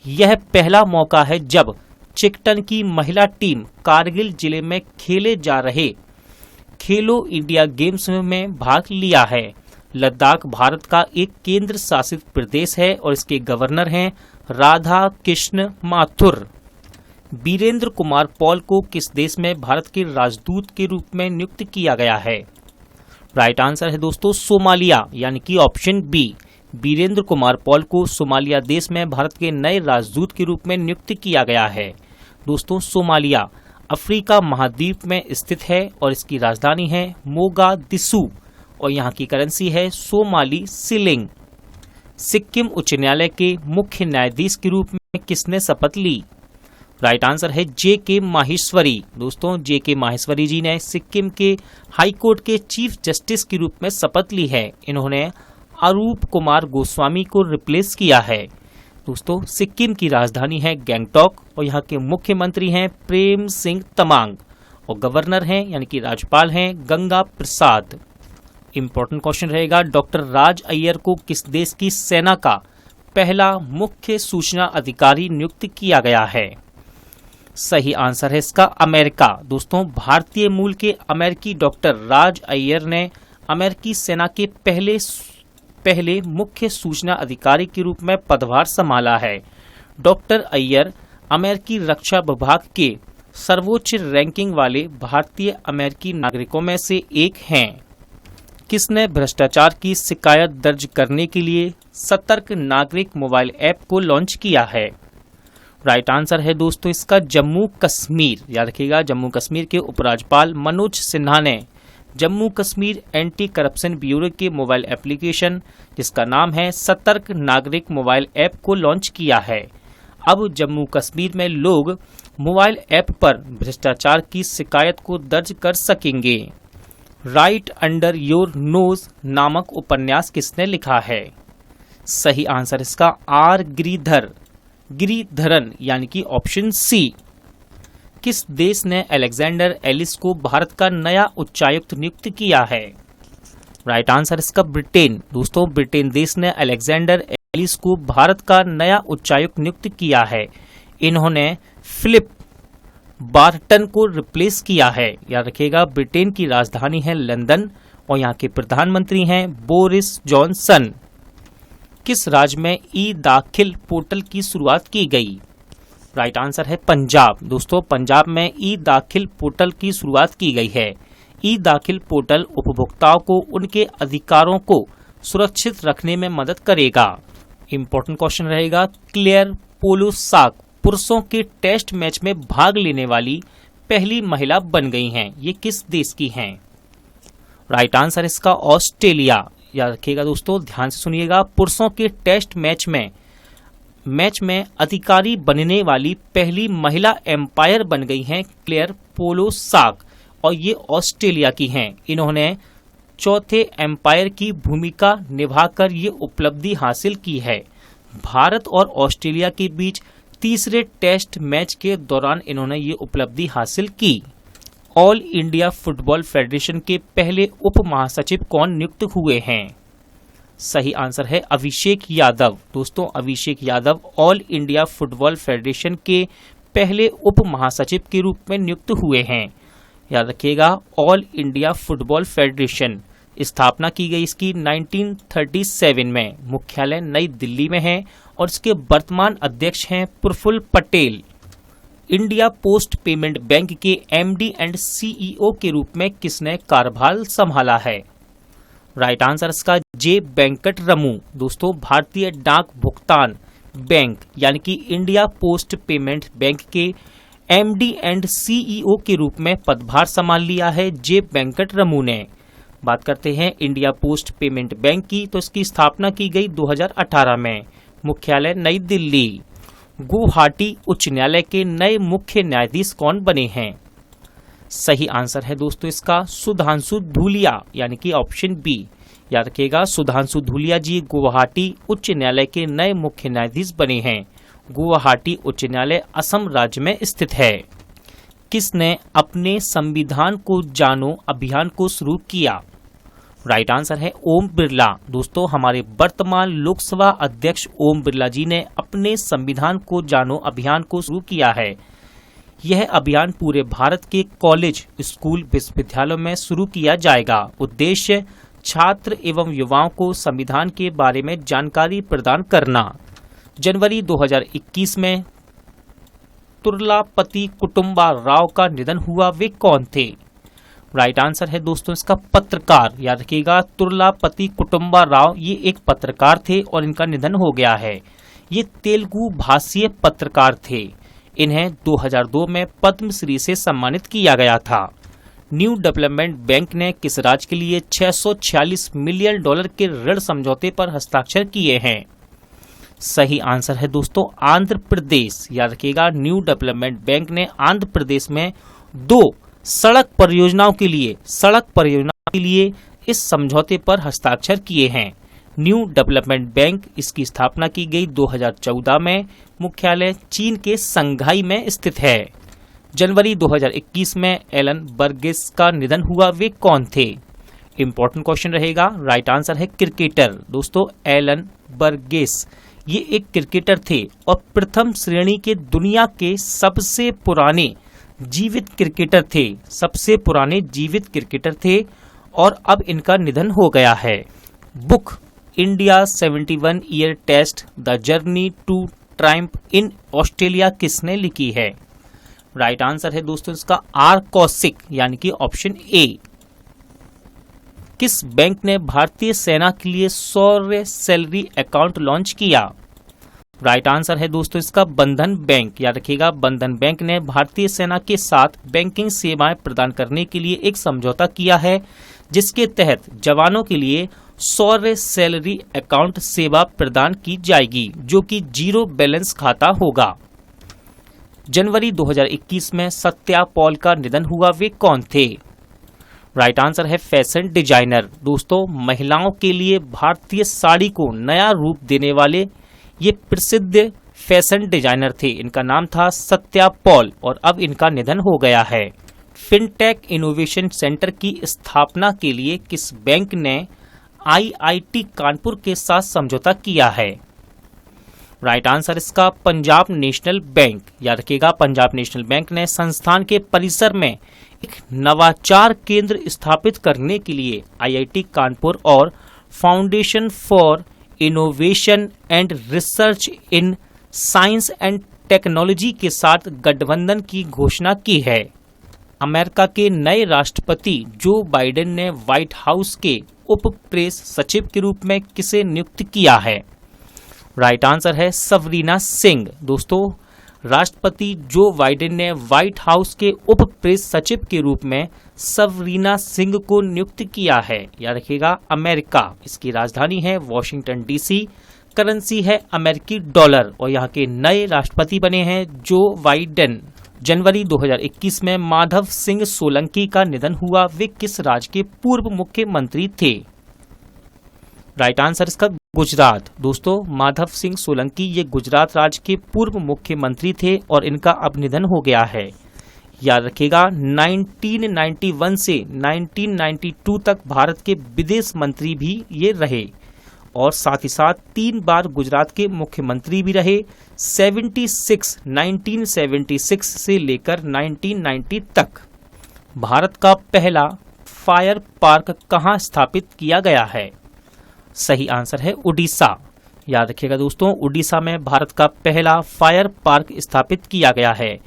यह पहला मौका है जब चिकटन की महिला टीम कारगिल जिले में खेले जा रहे खेलो इंडिया गेम्स में भाग लिया है। लद्दाख भारत का एक केंद्र शासित प्रदेश है और इसके गवर्नर हैं राधा कृष्ण माथुर। बीरेंद्र कुमार पॉल को किस देश में भारत के राजदूत के रूप में नियुक्त किया गया है? राइट आंसर है दोस्तों सोमालिया, यानी कि ऑप्शन बी। बीरेंद्र कुमार पॉल को सोमालिया देश में भारत के नए राजदूत के रूप में नियुक्त किया गया है। दोस्तों सोमालिया अफ्रीका महाद्वीप में स्थित है और इसकी राजधानी है मोगादिशु और यहाँ की करेंसी है सोमाली सिलिंग। सिक्किम उच्च न्यायालय के मुख्य न्यायाधीश के रूप में किसने शपथ ली? राइट आंसर है जे.के. माहेश्वरी। दोस्तों जे.के. माहेश्वरी जी ने सिक्किम के हाई कोर्ट के चीफ जस्टिस के रूप में शपथ ली है। इन्होंने अरूप कुमार गोस्वामी को रिप्लेस किया है। दोस्तों सिक्किम की राजधानी है गैंगटॉक और यहाँ के मुख्यमंत्री हैं प्रेम सिंह तमांग और गवर्नर हैं यानी कि राज्यपाल हैं गंगा प्रसाद। इंपॉर्टेंट क्वेश्चन रहेगा, डॉक्टर राज अय्यर को किस देश की सेना का पहला मुख्य सूचना अधिकारी नियुक्त किया गया है? सही आंसर है इसका अमेरिका। दोस्तों भारतीय मूल के अमेरिकी डॉक्टर राज अय्यर ने अमेरिकी सेना के पहले मुख्य सूचना अधिकारी के रूप में पदभार संभाला है। डॉक्टर अय्यर अमेरिकी रक्षा विभाग के सर्वोच्च रैंकिंग वाले भारतीय अमेरिकी नागरिकों में से एक हैं। किसने भ्रष्टाचार की शिकायत दर्ज करने के लिए सतर्क नागरिक मोबाइल ऐप को लॉन्च किया है? राइट आंसर है दोस्तों इसका जम्मू कश्मीर। याद रखिएगा जम्मू कश्मीर के उपराज्यपाल मनोज सिन्हा ने Jammu Kashmir anti corruption bureau के मोबाइल एप्लीकेशन जिसका नाम है सतर्क नागरिक मोबाइल ऐप को लॉन्च किया है। अब जम्मू कश्मीर में लोग मोबाइल ऐप पर भ्रष्टाचार की शिकायत को दर्ज कर सकेंगे। राइट अंडर योर नोज नामक उपन्यास किसने लिखा है? सही आंसर इसका आर गिरिधरन यानी कि ऑप्शन सी। किस देश ने अलेक्जेंडर एलिस को भारत का नया उच्चायुक्त नियुक्त किया है? राइट आंसर इसका ब्रिटेन। दोस्तों ब्रिटेन देश ने अलेक्जेंडर एलिस को भारत का नया उच्चायुक्त नियुक्त किया है। इन्होंने फिलिप बार्टन को रिप्लेस किया है। याद रखिएगा ब्रिटेन की राजधानी है लंदन और यहाँ के प्रधानमंत्री हैं बोरिस जॉनसन। किस राज्य में ई दाखिल पोर्टल की शुरुआत की गई? राइट आंसर है पंजाब। दोस्तों पंजाब में ई दाखिल पोर्टल की शुरुआत की गई है। ई दाखिल पोर्टल उपभोक्ताओं को उनके अधिकारों को सुरक्षित रखने में मदद करेगा। इंपॉर्टेंट क्वेश्चन रहेगा, क्लेयर पोलोसाक पुरुषों के टेस्ट मैच में भाग लेने वाली पहली महिला बन गई हैं। ये किस देश की हैं? राइट आंसर इसका ऑस्ट्रेलिया। याद रखिएगा दोस्तों ध्यान से सुनिएगा, पुरुषों के टेस्ट मैच में अधिकारी बनने वाली पहली महिला एम्पायर बन गई हैं क्लेयर पोलोसाक और ये ऑस्ट्रेलिया की हैं। इन्होंने चौथे एम्पायर की भूमिका निभाकर ये उपलब्धि हासिल की है। भारत और ऑस्ट्रेलिया के बीच तीसरे टेस्ट मैच के दौरान इन्होंने ये उपलब्धि हासिल की। ऑल इंडिया फुटबॉल फेडरेशन के पहले उप महासचिव कौन नियुक्त हुए हैं? सही आंसर है अभिषेक यादव। दोस्तों Abhishek Yadav all India football federation के पहले उप महासचिव के रूप में नियुक्त हुए हैं। याद रखिएगा ऑल इंडिया फुटबॉल फेडरेशन स्थापना की गई इसकी 1937 में। मुख्यालय नई दिल्ली में है और इसके वर्तमान अध्यक्ष हैं Praful Patel. India post payment bank के एमडी एंड सीईओ के रूप में किसने कार्यभार संभाला है? राइट आंसर इसका जे वेंकट रमू। दोस्तों भारतीय डाक भुगतान बैंक यानी कि इंडिया पोस्ट पेमेंट बैंक के एमडी एंड सीईओ के रूप में पदभार संभाल लिया है जे वेंकट रमू ने। बात करते हैं इंडिया पोस्ट पेमेंट बैंक की, तो इसकी स्थापना की गई 2018 में। मुख्यालय नई दिल्ली। गुवाहाटी उच्च न्यायालय के नए मुख्य न्यायाधीश कौन बने हैं? सही आंसर है दोस्तों इसका सुधांशु धूलिया यानी कि ऑप्शन बी। याद रखिएगा सुधांशु धूलिया जी गुवाहाटी उच्च न्यायालय के नए मुख्य न्यायाधीश बने हैं। गुवाहाटी उच्च न्यायालय असम राज्य में स्थित है। किसने अपने संविधान को जानो अभियान को शुरू किया? राइट आंसर है ओम बिरला। दोस्तों हमारे वर्तमान लोकसभा अध्यक्ष ओम बिरला जी ने अपने संविधान को जानो अभियान को शुरू किया है। यह अभियान पूरे भारत के कॉलेज, स्कूल, विश्वविद्यालयों में शुरू किया जाएगा। उद्देश्य छात्र एवं युवाओं को संविधान के बारे में जानकारी प्रदान करना। जनवरी 2021 में तुर्लापति कुटुंबा राव का निधन हुआ, वे कौन थे? राइट आंसर है दोस्तों इसका पत्रकार, याद रखिएगा तुर्लापति कुटुंबा राव ये एक पत्रकार थे और इनका निधन हो गया है। ये तेलुगु भाषीय पत्रकार थे। इन्हें 2002 में पद्मश्री से सम्मानित किया गया था। न्यू डेवलपमेंट बैंक ने किस राज्य के लिए $646 मिलियन के ऋण समझौते पर हस्ताक्षर किए हैं? सही आंसर है दोस्तों आंध्र प्रदेश। याद रखिएगा न्यू डेवलपमेंट बैंक ने आंध्र प्रदेश में 2 सड़क परियोजनाओं के लिए इस समझौते पर हस्ताक्षर किए हैं। न्यू डेवलपमेंट बैंक इसकी स्थापना की गई 2014 में। मुख्यालय चीन के संघाई में स्थित है। जनवरी 2021 में एलन बर्गेस का निधन हुआ, वे कौन थे? इंपॉर्टेंट क्वेश्चन रहेगा। राइट आंसर है क्रिकेटर। दोस्तों एलन बर्गेस ये एक क्रिकेटर थे और प्रथम श्रेणी के दुनिया के सबसे पुराने जीवित क्रिकेटर थे और अब इनका निधन हो गया है। Book India 71 year test the journey to triumph in Australia किसने लिखी है? राइट आंसर है दोस्तों इसका आर कौशिक, यानी कि ऑप्शन ए। किस बैंक ने भारतीय सेना के लिए शौर्य सैलरी अकाउंट लॉन्च किया? राइट आंसर है दोस्तों इसका बंधन बैंक। याद रखिएगा बंधन बैंक ने भारतीय सेना के साथ बैंकिंग सेवाएं प्रदान करने के लिए एक समझौता किया है, जिसके तहत जवानों के लिए शौर्य सैलरी अकाउंट सेवा प्रदान की जाएगी, जो कि 0 बैलेंस खाता होगा। जनवरी 2021 में सत्या पॉल का निधन हुआ, वे कौन थे? राइट आंसर है फैशन डिजाइनर। दोस्तों महिलाओं के लिए भारतीय साड़ी को नया रूप देने वाले ये प्रसिद्ध फैशन डिजाइनर थे। इनका नाम था सत्या पॉल और अब इनका निधन हो गया है। फिनटेक इनोवेशन सेंटर की स्थापना के लिए किस बैंक ने IIT कानपुर के साथ समझौता किया है? राइट आंसर इसका पंजाब नेशनल बैंक। याद रखिएगा पंजाब नेशनल बैंक ने संस्थान के परिसर में एक नवाचार केंद्र स्थापित करने के लिए IIT कानपुर और foundation for innovation and research in science and technology के साथ गठबंधन की घोषणा की है। अमेरिका के नए राष्ट्रपति जो बाइडेन ने व्हाइट हाउस के उप प्रेस सचिव के रूप में किसे नियुक्त किया है? राइट आंसर है सवरीना सिंह। दोस्तों राष्ट्रपति जो बाइडेन ने व्हाइट हाउस के उप प्रेस सचिव के रूप में सवरीना सिंह को नियुक्त किया है। याद रखिएगा अमेरिका, इसकी राजधानी है वॉशिंगटन DC, करेंसी है अमेरिकी डॉलर और यहाँ के नए राष्ट्रपति बने हैं जो बाइडेन। जनवरी 2021 में माधव सिंह सोलंकी का निधन हुआ, वे किस राज्य के पूर्व मुख्यमंत्री थे? राइट आंसर इसका गुजरात। दोस्तों माधव सिंह सोलंकी ये गुजरात राज्य के पूर्व मुख्यमंत्री थे और इनका अब निधन हो गया है। याद रखिएगा 1991 से 1992 तक भारत के विदेश मंत्री भी ये रहे और साथ ही साथ 3 बार गुजरात के मुख्यमंत्री भी रहे। 1976 से लेकर 1990 तक। भारत का पहला फायर पार्क कहाँ स्थापित किया गया है? सही आंसर है उड़ीसा। याद रखिएगा दोस्तों उड़ीसा में भारत का पहला फायर पार्क स्थापित किया गया है।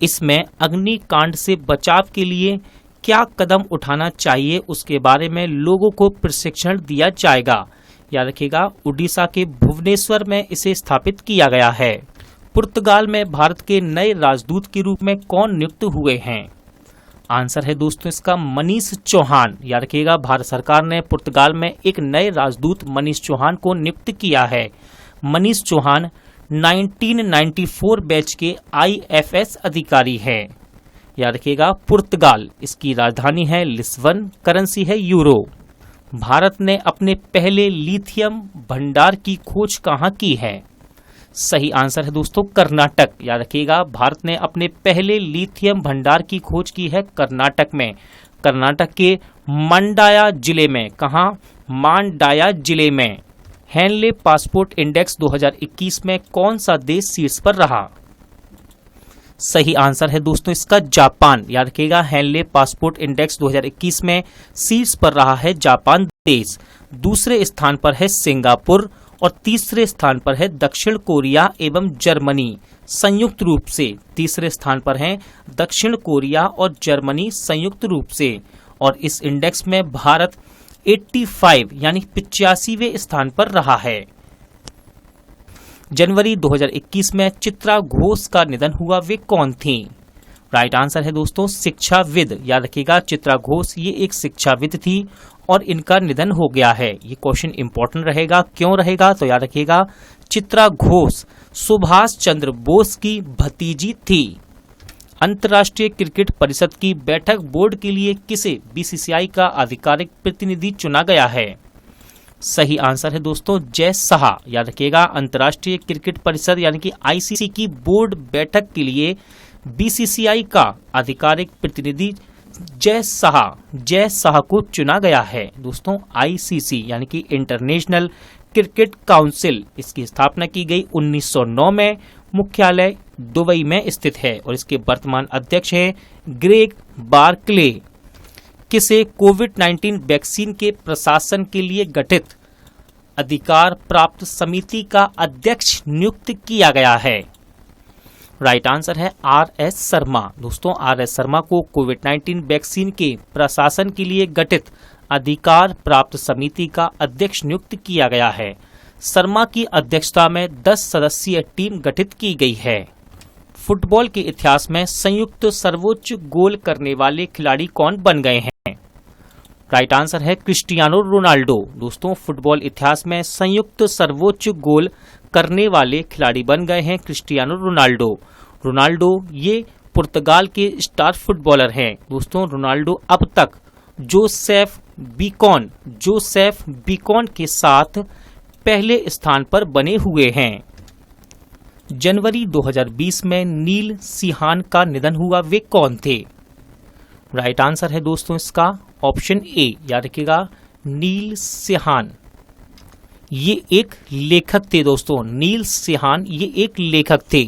इसमें अग्निकांड से बचाव के लिए क्या कदम उठाना चाहिए उसके बारे में लोगों को प्रशिक्षण दिया जाएगा। याद रखिएगा उड़ीसा के भुवनेश्वर में इसे स्थापित किया गया है। पुर्तगाल में भारत के नए राजदूत के रूप में कौन नियुक्त हुए हैं? आंसर है दोस्तों इसका मनीष चौहान। याद रखिएगा भारत सरकार ने पुर्तगाल में एक नए राजदूत मनीष चौहान को नियुक्त किया है। मनीष चौहान 1994 बैच के IFS अधिकारी हैं। याद रखिएगा पुर्तगाल, इसकी राजधानी है लिस्बन, करेंसी है यूरो। भारत ने अपने पहले लिथियम भंडार की खोज कहाँ की है? सही आंसर है दोस्तों कर्नाटक। याद रखिएगा भारत ने अपने पहले लिथियम भंडार की खोज की है कर्नाटक में। कर्नाटक के मंडाया जिले में। कहाँ? मांडाया जिले में। हेनले पासपोर्ट इंडेक्स 2021 में कौन सा देश शीर्ष पर रहा? सही आंसर है दोस्तों इसका जापान। याद रखिएगा हेनले पासपोर्ट इंडेक्स 2021 में शीर्ष पर रहा है जापान देश। दूसरे स्थान पर है सिंगापुर और तीसरे स्थान पर है दक्षिण कोरिया एवं जर्मनी संयुक्त रूप से। तीसरे स्थान पर हैं दक्षिण कोरिया और जर्मनी संयुक्त रूप से। और इस इंडेक्स में भारत 85 यानी 85वें स्थान पर रहा है। जनवरी 2021 में चित्रा घोष का निधन हुआ, वे कौन थी? राइट आंसर है दोस्तों शिक्षाविद। याद रखिएगा चित्रा घोष ये एक शिक्षाविद थी और इनका निधन हो गया है। ये क्वेश्चन इंपॉर्टेंट रहेगा, क्यों रहेगा? तो याद रखिएगा चित्रा घोष सुभाष चंद्र बोस की भतीजी थी। अंतर्राष्ट्रीय क्रिकेट परिषद की बैठक बोर्ड के लिए किसे बीसीसीआई का आधिकारिक प्रतिनिधि चुना गया है? सही आंसर है दोस्तों जय शाह। याद रखिएगा अंतर्राष्ट्रीय क्रिकेट परिषद यानी कि आईसीसी की बोर्ड बैठक के लिए बीसीसीआई का आधिकारिक प्रतिनिधि जय शाह को चुना गया है। दोस्तों आईसीसी यानी कि इंटरनेशनल क्रिकेट काउंसिल, इसकी स्थापना की गई 1909 में, मुख्यालय दुबई में स्थित है और इसके वर्तमान अध्यक्ष हैं ग्रेग बार्कले। किसे कोविड-19 वैक्सीन के प्रशासन के लिए गठित अधिकार प्राप्त समिति का अध्यक्ष नियुक्त किया गया है? राइट आंसर है आर.एस. शर्मा। दोस्तों आर.एस. शर्मा को कोविड-19 वैक्सीन के प्रशासन के लिए गठित अधिकार प्राप्त समिति का अध्यक्ष नियुक्त किया गया है। शर्मा की अध्यक्षता में 10 सदस्यीय टीम गठित की गई है। फुटबॉल के इतिहास में संयुक्त सर्वोच्च गोल करने वाले खिलाड़ी कौन बन गए हैं? राइट आंसर है क्रिस्टियानो रोनाल्डो। दोस्तों फुटबॉल इतिहास में संयुक्त सर्वोच्च गोल करने वाले खिलाड़ी बन गए हैं क्रिस्टियानो रोनाल्डो। रोनाल्डो ये पुर्तगाल के स्टार फुटबॉलर हैं। दोस्तों रोनाल्डो अब तक जोसेफ बीकॉन के साथ पहले स्थान पर बने हुए हैं। जनवरी 2020 में नील सिहान का निधन हुआ, वे कौन थे? राइट आंसर है दोस्तों इसका ऑप्शन ए। याद रखिएगा नील सिहान ये एक लेखक थे। दोस्तों नील सिहान ये एक लेखक थे।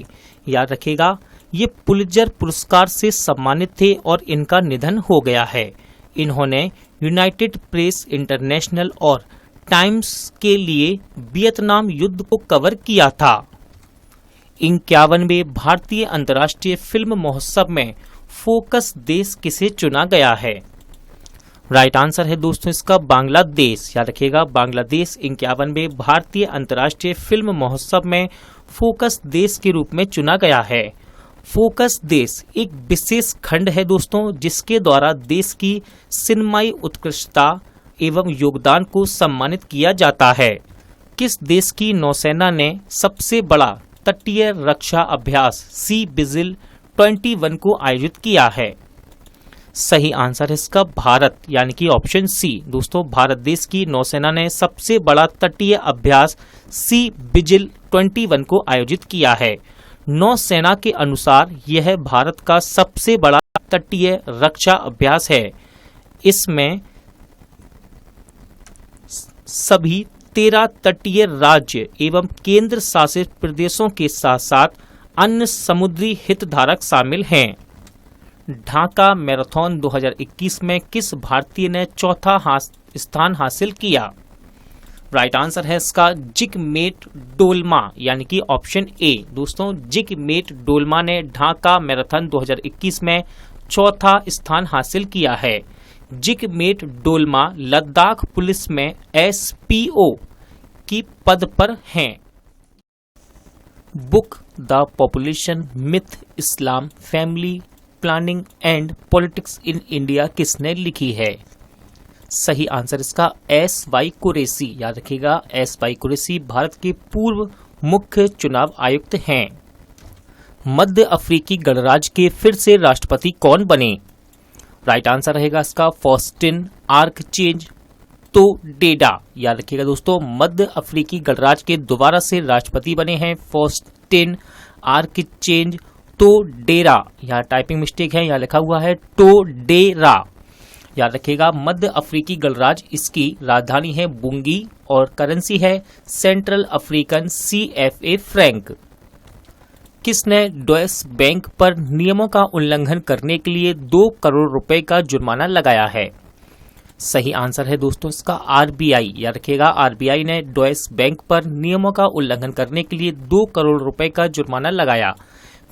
याद रखिएगा ये पुलित्जर पुरस्कार से सम्मानित थे और इनका निधन हो गया है। इन्होंने यूनाइटेड प्रेस इंटरनेशनल और टाइम्स के लिए वियतनाम युद्ध को कवर किया था। 51वें भारतीय अंतर्राष्ट्रीय फिल्म महोत्सव में फोकस देश किसे चुना गया है? राइट आंसर है दोस्तों इसका बांग्लादेश। याद रखिएगा बांग्लादेश 51वें भारतीय अंतर्राष्ट्रीय फिल्म महोत्सव में फोकस देश के रूप में चुना गया है। फोकस देश एक विशेष खंड है दोस्तों जिसके द्वारा देश की सिनेमाई उत्कृष्टता एवं योगदान को सम्मानित किया जाता है। किस देश की नौसेना ने सबसे बड़ा तटीय रक्षा अभ्यास सी विजिल 21 को आयोजित किया है? सही आंसर है इसका भारत यानी कि ऑप्शन सी। दोस्तों भारत देश की नौसेना ने सबसे बड़ा तटीय अभ्यास सी विजिल 21 को आयोजित किया है। नौसेना के अनुसार यह भारत का सबसे बड़ा तटीय रक्षा अभ्यास है। इसमें सभी 13 तटीय राज्य एवं केंद्र शासित प्रदेशों के साथ साथ अन्य समुद्री हितधारक शामिल हैं। ढाका मैराथन 2021 में किस भारतीय ने चौथा स्थान हासिल किया? राइट आंसर है इसका जिगमेट डोलमा यानी कि ऑप्शन ए। दोस्तों जिगमेट डोलमा ने ढाका मैराथन 2021 में चौथा स्थान हासिल किया है। जिगमेट डोलमा लद्दाख पुलिस में एसपीओ की पद पर हैं। Book the population myth Islam family planning and politics in India किसने लिखी है? सही आंसर इसका एस.वाई. कुरैशी। याद रखिएगा एस.वाई. कुरैशी भारत के पूर्व मुख्य चुनाव आयुक्त हैं। मध्य अफ्रीकी गणराज्य के फिर से राष्ट्रपति कौन बने? राइट आंसर रहेगा इसका फॉस्टिन आर्कचेंज टोडेरा। याद रखिएगा दोस्तों मध्य अफ्रीकी गणराज्य के दोबारा से राष्ट्रपति बने हैं फॉस्टिन आर्कचेंज टोडेरा। यहाँ टाइपिंग मिस्टेक है, यहाँ लिखा हुआ है टोडेरा। याद रखिएगा मध्य अफ्रीकी गणराज्य, इसकी राजधानी है बुंगी और करेंसी है सेंट्रल अफ्रीकन CFA फ्रैंक। किसने डॉयश बैंक पर नियमों का उल्लंघन करने के लिए 2 करोड़ रुपए का जुर्माना लगाया है? सही आंसर है दोस्तों इसका आरबीआई, याद रखिएगा आरबीआई ने डॉयश बैंक पर नियमों का उल्लंघन करने के लिए 2 करोड़ रुपए का जुर्माना लगाया।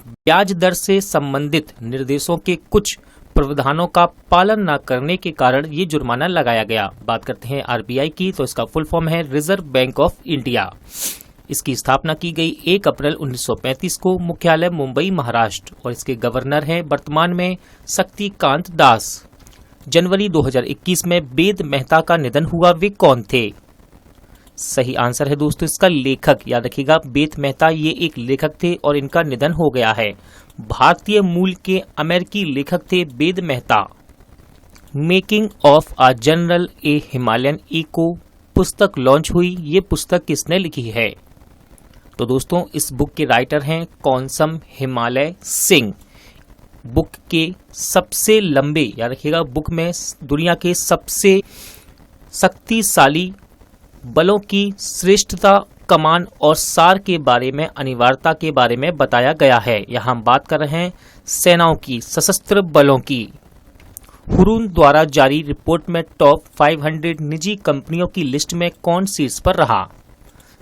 ब्याज दर से संबंधित निर्देशों के कुछ प्रावधानों का पालन न करने के कारण ये जुर्माना लगाया गया। बात करते हैं आरबीआई की, तो इसका फुल फॉर्म है रिजर्व बैंक ऑफ इंडिया। इसकी स्थापना की गई 1 अप्रैल 1935 को, मुख्यालय मुंबई महाराष्ट्र, और इसके गवर्नर हैं वर्तमान में शक्तिकांत दास। जनवरी 2021 में वेद मेहता का निधन हुआ, वे कौन थे? सही आंसर है दोस्तों इसका लेखक, याद रखिएगा वेद मेहता ये एक लेखक थे और इनका निधन हो गया है। भारतीय मूल के अमेरिकी लेखक थे Ved Mehta. Making of a general a Himalayan echo पुस्तक लॉन्च हुई, ये पुस्तक किसने लिखी है? तो दोस्तों इस बुक के राइटर हैं कौनसम हिमालय सिंह। बुक के सबसे लंबे, याद रखिएगा बुक में दुनिया के सबसे शक्तिशाली बलों की श्रेष्ठता, कमान और सार के बारे में, अनिवार्यता के बारे में बताया गया है। यहाँ हम बात कर रहे हैं सेनाओं की, सशस्त्र बलों की। हुरून द्वारा जारी रिपोर्ट में टॉप 500 निजी कंपनियों की लिस्ट में कौन शीर्ष पर रहा?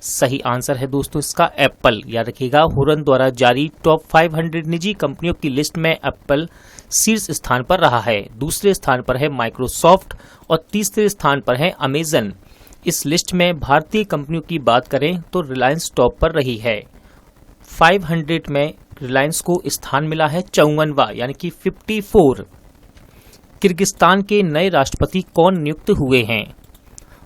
सही आंसर है दोस्तों इसका एप्पल, याद रखिएगा हुरून द्वारा जारी टॉप 500 निजी कंपनियों की लिस्ट में एप्पल शीर्ष स्थान पर रहा है। दूसरे स्थान पर है माइक्रोसॉफ्ट और तीसरे स्थान पर है अमेजन। इस लिस्ट में भारतीय कंपनियों की बात करें तो रिलायंस टॉप पर रही है। 500 में रिलायंस को स्थान मिला है 54वां, यानी कि 54। किर्गिस्तान के नए राष्ट्रपति कौन नियुक्त हुए हैं?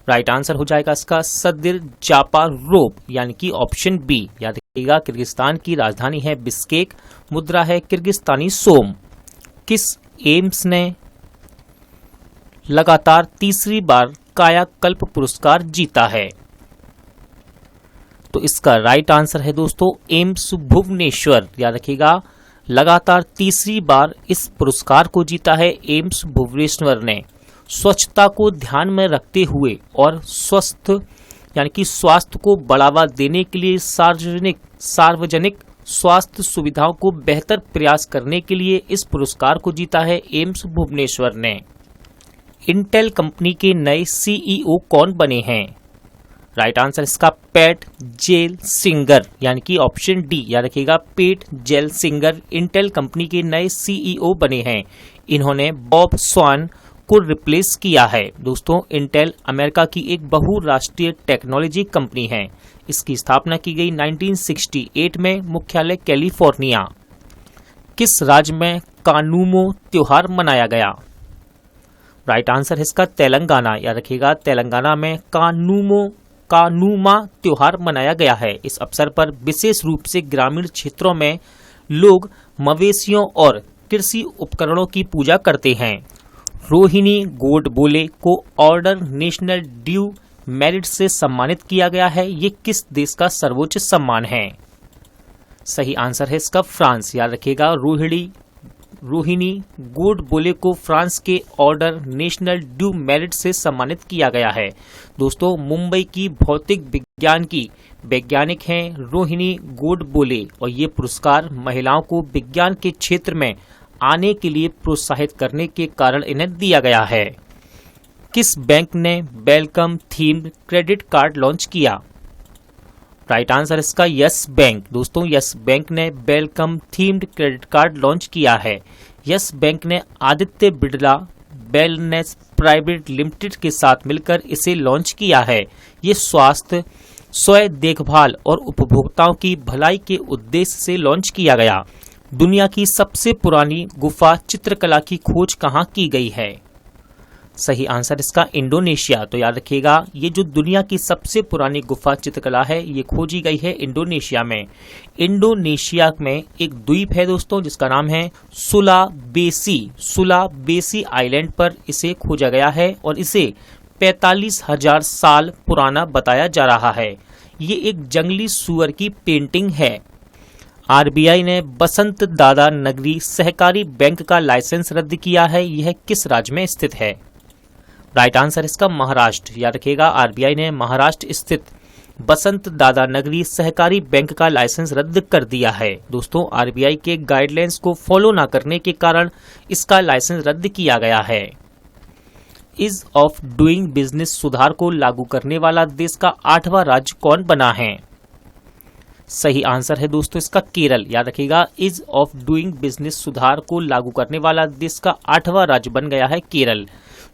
राइट आंसर हो जाएगा इसका सदिर जापारोव, यानी कि ऑप्शन बी। याद रखिएगा किर्गिस्तान की राजधानी है बिश्केक, मुद्रा है किर्गिस्तानी सोम। किस एम्स ने लगातार तीसरी बार कायाकल्प पुरस्कार जीता है? तो इसका राइट आंसर है दोस्तों एम्स भुवनेश्वर। याद रखिएगा लगातार तीसरी बार इस पुरस्कार को जीता है एम्स भुवनेश्वर ने। स्वच्छता को ध्यान में रखते हुए और स्वस्थ यानी कि स्वास्थ्य को बढ़ावा देने के लिए सार्वजनिक स्वास्थ्य सुविधाओं को बेहतर प्रयास करने के लिए इस पुरस्कार को जीता है एम्स भुवनेश्वर ने। इंटेल कंपनी के नए सीईओ कौन बने हैं? राइट आंसर इसका पैट जेलसिंगर, यानी कि ऑप्शन डी। याद रखिएगा पैट जेलसिंगर इंटेल कंपनी के नए सीईओ बने हैं। इन्होंने बॉब स्वान को रिप्लेस किया है। दोस्तों इंटेल अमेरिका की एक बहुराष्ट्रीय टेक्नोलॉजी कंपनी है। इसकी स्थापना की गई 1968 में, मुख्यालय कैलिफोर्निया। किस राज्य में कानूमो त्योहार मनाया गया? राइट आंसर है इसका तेलंगाना। याद रखिएगा तेलंगाना में कानूमा त्योहार मनाया गया है। इस अवसर पर विशेष रूप से ग्रामीण क्षेत्रों में लोग मवेशियों और कृषि उपकरणों की पूजा करते हैं। रोहिणी गोडबोले को ऑर्डर नेशनल ड्यू मेरिट से सम्मानित किया गया है। ये किस देश का सर्वोच्च सम्मान है? सही आंसर है इसका फ्रांस। याद रखिएगा रोहिणी गोडबोले को फ्रांस के ऑर्डर नेशनल ड्यू मेरिट से सम्मानित किया गया है। दोस्तों मुंबई की भौतिक विज्ञान की वैज्ञानिक हैं रोहिणी गोडबोले, और ये पुरस्कार महिलाओं को विज्ञान के क्षेत्र में आने के लिए प्रोत्साहित करने के कारण इन्हें दिया गया है। किस बैंक ने welcome themed credit card launch किया? राइट आंसर इसका यस बैंक। दोस्तों यस बैंक ने welcome themed credit card launch किया है। यस बैंक ने Aditya Birla wellness private limited के साथ मिलकर इसे लॉन्च किया है। ये स्वास्थ्य, स्वयं देखभाल और उपभोक्ताओं की भलाई के उद्देश्य से लॉन्च किया गया। दुनिया की सबसे पुरानी गुफा चित्रकला की खोज कहाँ की गई है? सही आंसर इसका इंडोनेशिया। तो याद रखिएगा ये जो दुनिया की सबसे पुरानी गुफा चित्रकला है ये खोजी गई है इंडोनेशिया में। इंडोनेशिया में एक द्वीप है दोस्तों जिसका नाम है सुलावेसी आइलैंड पर इसे खोजा गया है और इसे 45,000 साल पुराना बताया जा रहा है। ये एक जंगली सुअर की पेंटिंग है। आरबीआई ने बसंत दादा नगरी सहकारी बैंक का लाइसेंस रद्द किया है। यह किस राज्य में स्थित है? राइट आंसर इसका महाराष्ट्र। याद रखिएगा आरबीआई ने महाराष्ट्र स्थित बसंत दादा नगरी सहकारी बैंक का लाइसेंस रद्द कर दिया है। दोस्तों आरबीआई के गाइडलाइंस को फॉलो न करने के कारण इसका लाइसेंस रद्द किया गया है। ईज ऑफ डूइंग बिजनेस सुधार को लागू करने वाला देश का 8वां राज्य कौन बना है? सही आंसर है दोस्तों इसका केरल। याद रखिएगा, ईज ऑफ डूइंग बिजनेस सुधार को लागू करने वाला देश का 8वां राज्य बन गया है केरल।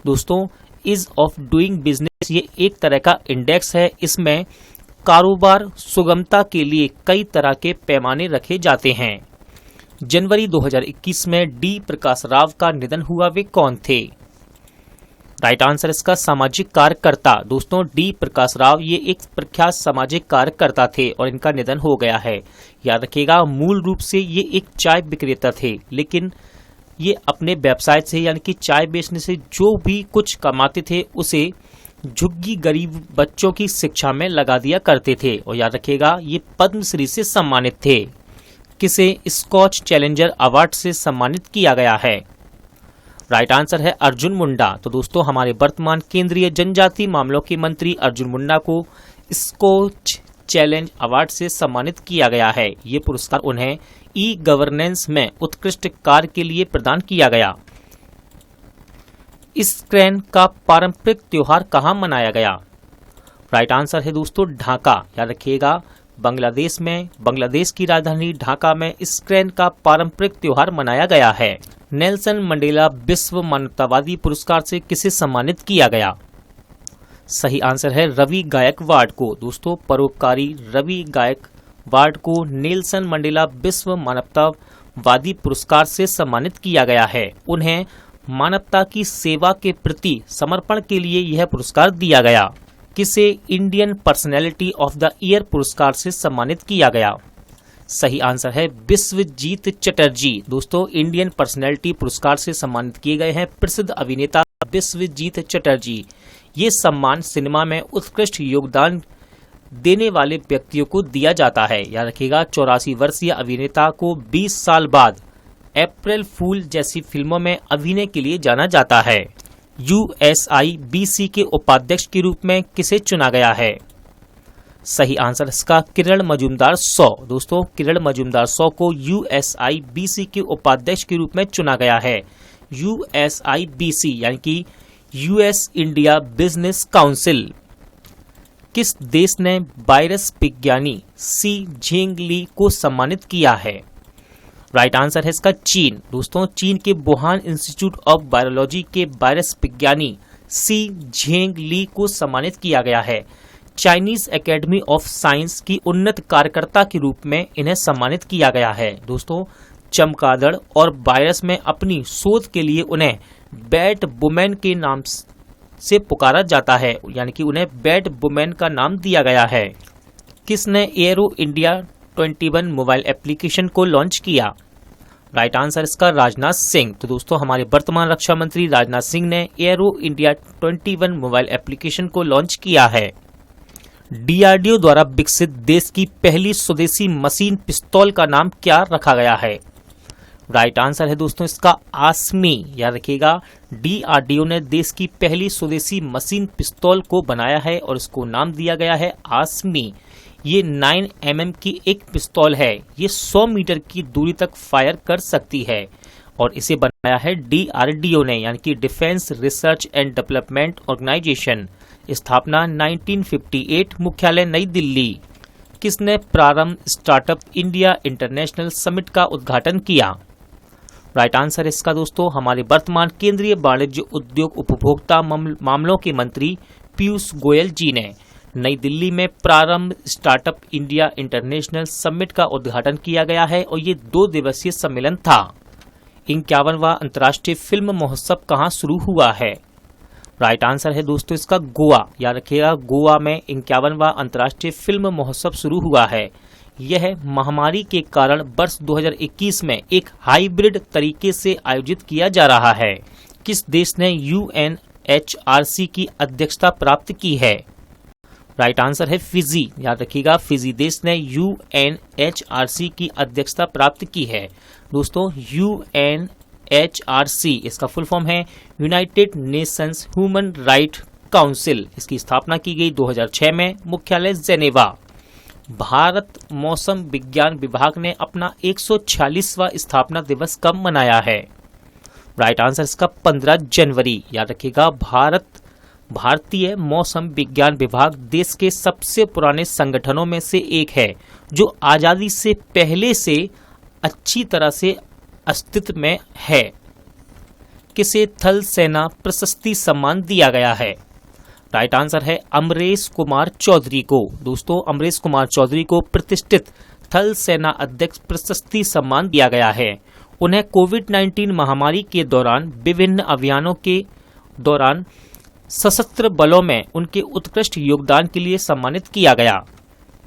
दोस्तों, ईज ऑफ डूइंग बिजनेस ये एक तरह का इंडेक्स है। इसमें कारोबार सुगमता के लिए कई तरह के पैमाने रखे जाते हैं। जनवरी 2021 में डी प्रकाश राव का निधन हुआ, वे कौन थे? राइट आंसर इसका सामाजिक कार्यकर्ता। दोस्तों, डी प्रकाश राव ये एक प्रख्यात सामाजिक कार्यकर्ता थे और इनका निधन हो गया है। याद रखिएगा, मूल रूप से ये एक चाय विक्रेता थे, लेकिन ये अपने व्यवसाय से यानी कि चाय बेचने से जो भी कुछ कमाते थे उसे झुग्गी गरीब बच्चों की शिक्षा में लगा दिया करते थे। और याद रखिएगा, ये पद्मश्री से सम्मानित थे। किसे स्कॉच चैलेंजर अवार्ड से सम्मानित किया गया है? राइट आंसर है अर्जुन मुंडा। तो दोस्तों, हमारे वर्तमान केंद्रीय जनजाति मामलों के मंत्री अर्जुन मुंडा को स्कॉच चैलेंज अवार्ड से सम्मानित किया गया है। ये पुरस्कार उन्हें ई गवर्नेंस में उत्कृष्ट कार्य के लिए प्रदान किया गया। स्क्रैन का पारंपरिक त्योहार कहाँ मनाया गया? राइट आंसर है दोस्तों ढाका। याद रखिएगा, बांग्लादेश की राजधानी ढाका में स्क्रैन का पारंपरिक त्योहार मनाया गया है। नेल्सन मंडेला विश्व मानवतावादी पुरस्कार से किसे सम्मानित किया गया? सही आंसर है रवि गायकवाड़ को। दोस्तों, परोपकारी रवि गायकवाड़ को नेल्सन मंडेला विश्व मानवतावादी पुरस्कार से सम्मानित किया गया है। उन्हें मानवता की सेवा के प्रति समर्पण के लिए यह पुरस्कार दिया गया। किसे Indian personality of the year पुरस्कार से सम्मानित किया गया? सही आंसर है विश्वजीत चटर्जी। दोस्तों, इंडियन पर्सनैलिटी पुरस्कार से सम्मानित किए गए हैं प्रसिद्ध अभिनेता विश्वजीत चटर्जी। ये सम्मान सिनेमा में उत्कृष्ट योगदान देने वाले व्यक्तियों को दिया जाता है। याद रखिएगा, 84 वर्षीय अभिनेता को 20 साल बाद अप्रैल फूल जैसी फिल्मों में अभिनय के लिए जाना जाता है। USIBC के उपाध्यक्ष के रूप में किसे चुना गया है? सही आंसर इसका किरण मजूमदार 100। दोस्तों, किरण मजूमदार 100 को USIBC के उपाध्यक्ष के रूप में चुना गया है। USIBC यानी कि US इंडिया बिजनेस काउंसिल। किस देश ने वायरस विज्ञानी सी झेंगली को सम्मानित किया है? राइट आंसर है इसका चीन। दोस्तों, चीन के वुहान इंस्टीट्यूट ऑफ वायरोलॉजी के वायरस विज्ञानी सी झेंगली को सम्मानित किया गया है। चाइनीज एकेडमी ऑफ साइंस की उन्नत कार्यकर्ता के रूप में इन्हें सम्मानित किया गया है। दोस्तों, चमगादड़ और वायरस में अपनी शोध के लिए उन्हें बैट वुमेन के नाम से पुकारा जाता है, यानी कि उन्हें बैट वुमेन का नाम दिया गया है। किसने एयरो इंडिया 21 मोबाइल एप्लीकेशन को लॉन्च किया? राइट आंसर इसका राजनाथ सिंह। तो दोस्तों, हमारे वर्तमान रक्षा मंत्री राजनाथ सिंह ने एयरो इंडिया 21 मोबाइल एप्लीकेशन को लॉन्च किया है। DRDO द्वारा विकसित देश की पहली स्वदेशी मशीन पिस्तौल का नाम क्या रखा गया है? राइट आंसर है दोस्तों इसका आसमी। याद रखिएगा, DRDO ने देश की पहली स्वदेशी मशीन पिस्तौल को बनाया है और इसको नाम दिया गया है आसमी। ये 9 mm की एक पिस्तौल है। ये 100 मीटर की दूरी तक फायर कर सकती है और इसे बनाया है DRDO ने, यानी कि defence research and development organisation. स्थापना 1958, मुख्यालय नई दिल्ली। किसने प्रारंभ स्टार्टअप इंडिया इंटरनेशनल समिट का उद्घाटन किया? राइट आंसर इसका दोस्तों हमारे वर्तमान केंद्रीय वाणिज्य उद्योग उपभोक्ता मामलों के मंत्री पीयूष गोयल जी ने नई दिल्ली में प्रारंभ स्टार्टअप इंडिया इंटरनेशनल समिट का उद्घाटन किया गया है और ये 2 दिवसीय सम्मेलन था। 51वां अंतर्राष्ट्रीय फिल्म महोत्सव कहाँ शुरू हुआ है? राइट आंसर है दोस्तों इसका गोवा। याद रखिएगा, गोवा में 51वां अंतर्राष्ट्रीय फिल्म महोत्सव शुरू हुआ है। यह महामारी के कारण वर्ष 2021 में एक हाइब्रिड तरीके से आयोजित किया जा रहा है। किस देश ने UNHRC की अध्यक्षता प्राप्त की है? राइट आंसर है फिजी। याद रखिएगा, फिजी देश ने UNHRC की अध्यक्षता प्राप्त की है। दोस्तों, UNHRC इसका फुल फॉर्म है United Nations human right council. इसकी स्थापना की गई 2006 में, मुख्यालय जेनेवा। भारत मौसम विज्ञान विभाग ने अपना 146वां स्थापना दिवस कब मनाया है? राइट आंसर इसका 15 जनवरी। याद रखिएगा, भारतीय मौसम विज्ञान विभाग देश के सबसे पुराने संगठनों में से एक है जो आजादी से पहले से अच्छी तरह से अस्तित्व में है। किसे थल सेना प्रशस्ति सम्मान दिया गया है? राइट आंसर है अमरेश कुमार चौधरी को। दोस्तों, अमरेश कुमार चौधरी को प्रतिष्ठित थल सेना अध्यक्ष प्रशस्ति सम्मान दिया गया है। उन्हें कोविड-19 महामारी के दौरान विभिन्न अभियानों के दौरान सशस्त्र बलों में उनके उत्कृष्ट योगदान के लिए सम्मानित किया गया।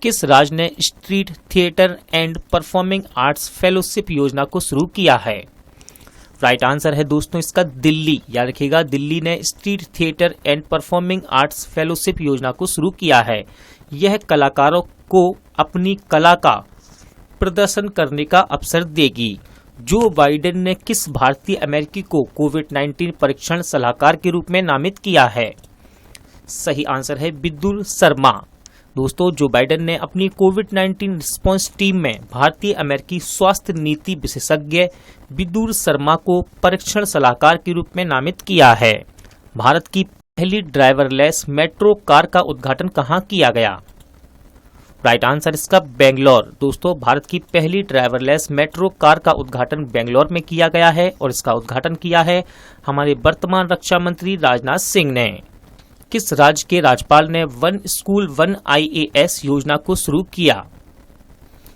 किस राज्य ने street theatre and performing arts fellowship योजना को शुरू किया है? राइट आंसर है दोस्तों इसका दिल्ली। याद रखिएगा, दिल्ली ने street theatre and performing arts fellowship योजना को शुरू किया है। यह कलाकारों को अपनी कला का प्रदर्शन करने का अवसर देगी। जो बाइडेन ने किस भारतीय अमेरिकी को कोविड-19 परीक्षण सलाहकार के रूप में नामित किया है? सही आंसर है विदुर शर्मा। दोस्तों, जो बाइडेन ने अपनी कोविड-19 रिस्पांस टीम में भारतीय अमेरिकी स्वास्थ्य नीति विशेषज्ञ विदुर शर्मा को परीक्षण सलाहकार के रूप में नामित किया है। भारत की पहली ड्राइवरलेस मेट्रो कार का उद्घाटन कहाँ किया गया? राइट आंसर इसका बेंगलोर। दोस्तों, भारत की पहली ड्राइवरलेस मेट्रो कार का उद्घाटन बेंगलोर में किया गया है और इसका उद्घाटन किया है हमारे वर्तमान रक्षा मंत्री राजनाथ सिंह ने। किस राज्य के राज्यपाल ने वन स्कूल वन IAS योजना को शुरू किया?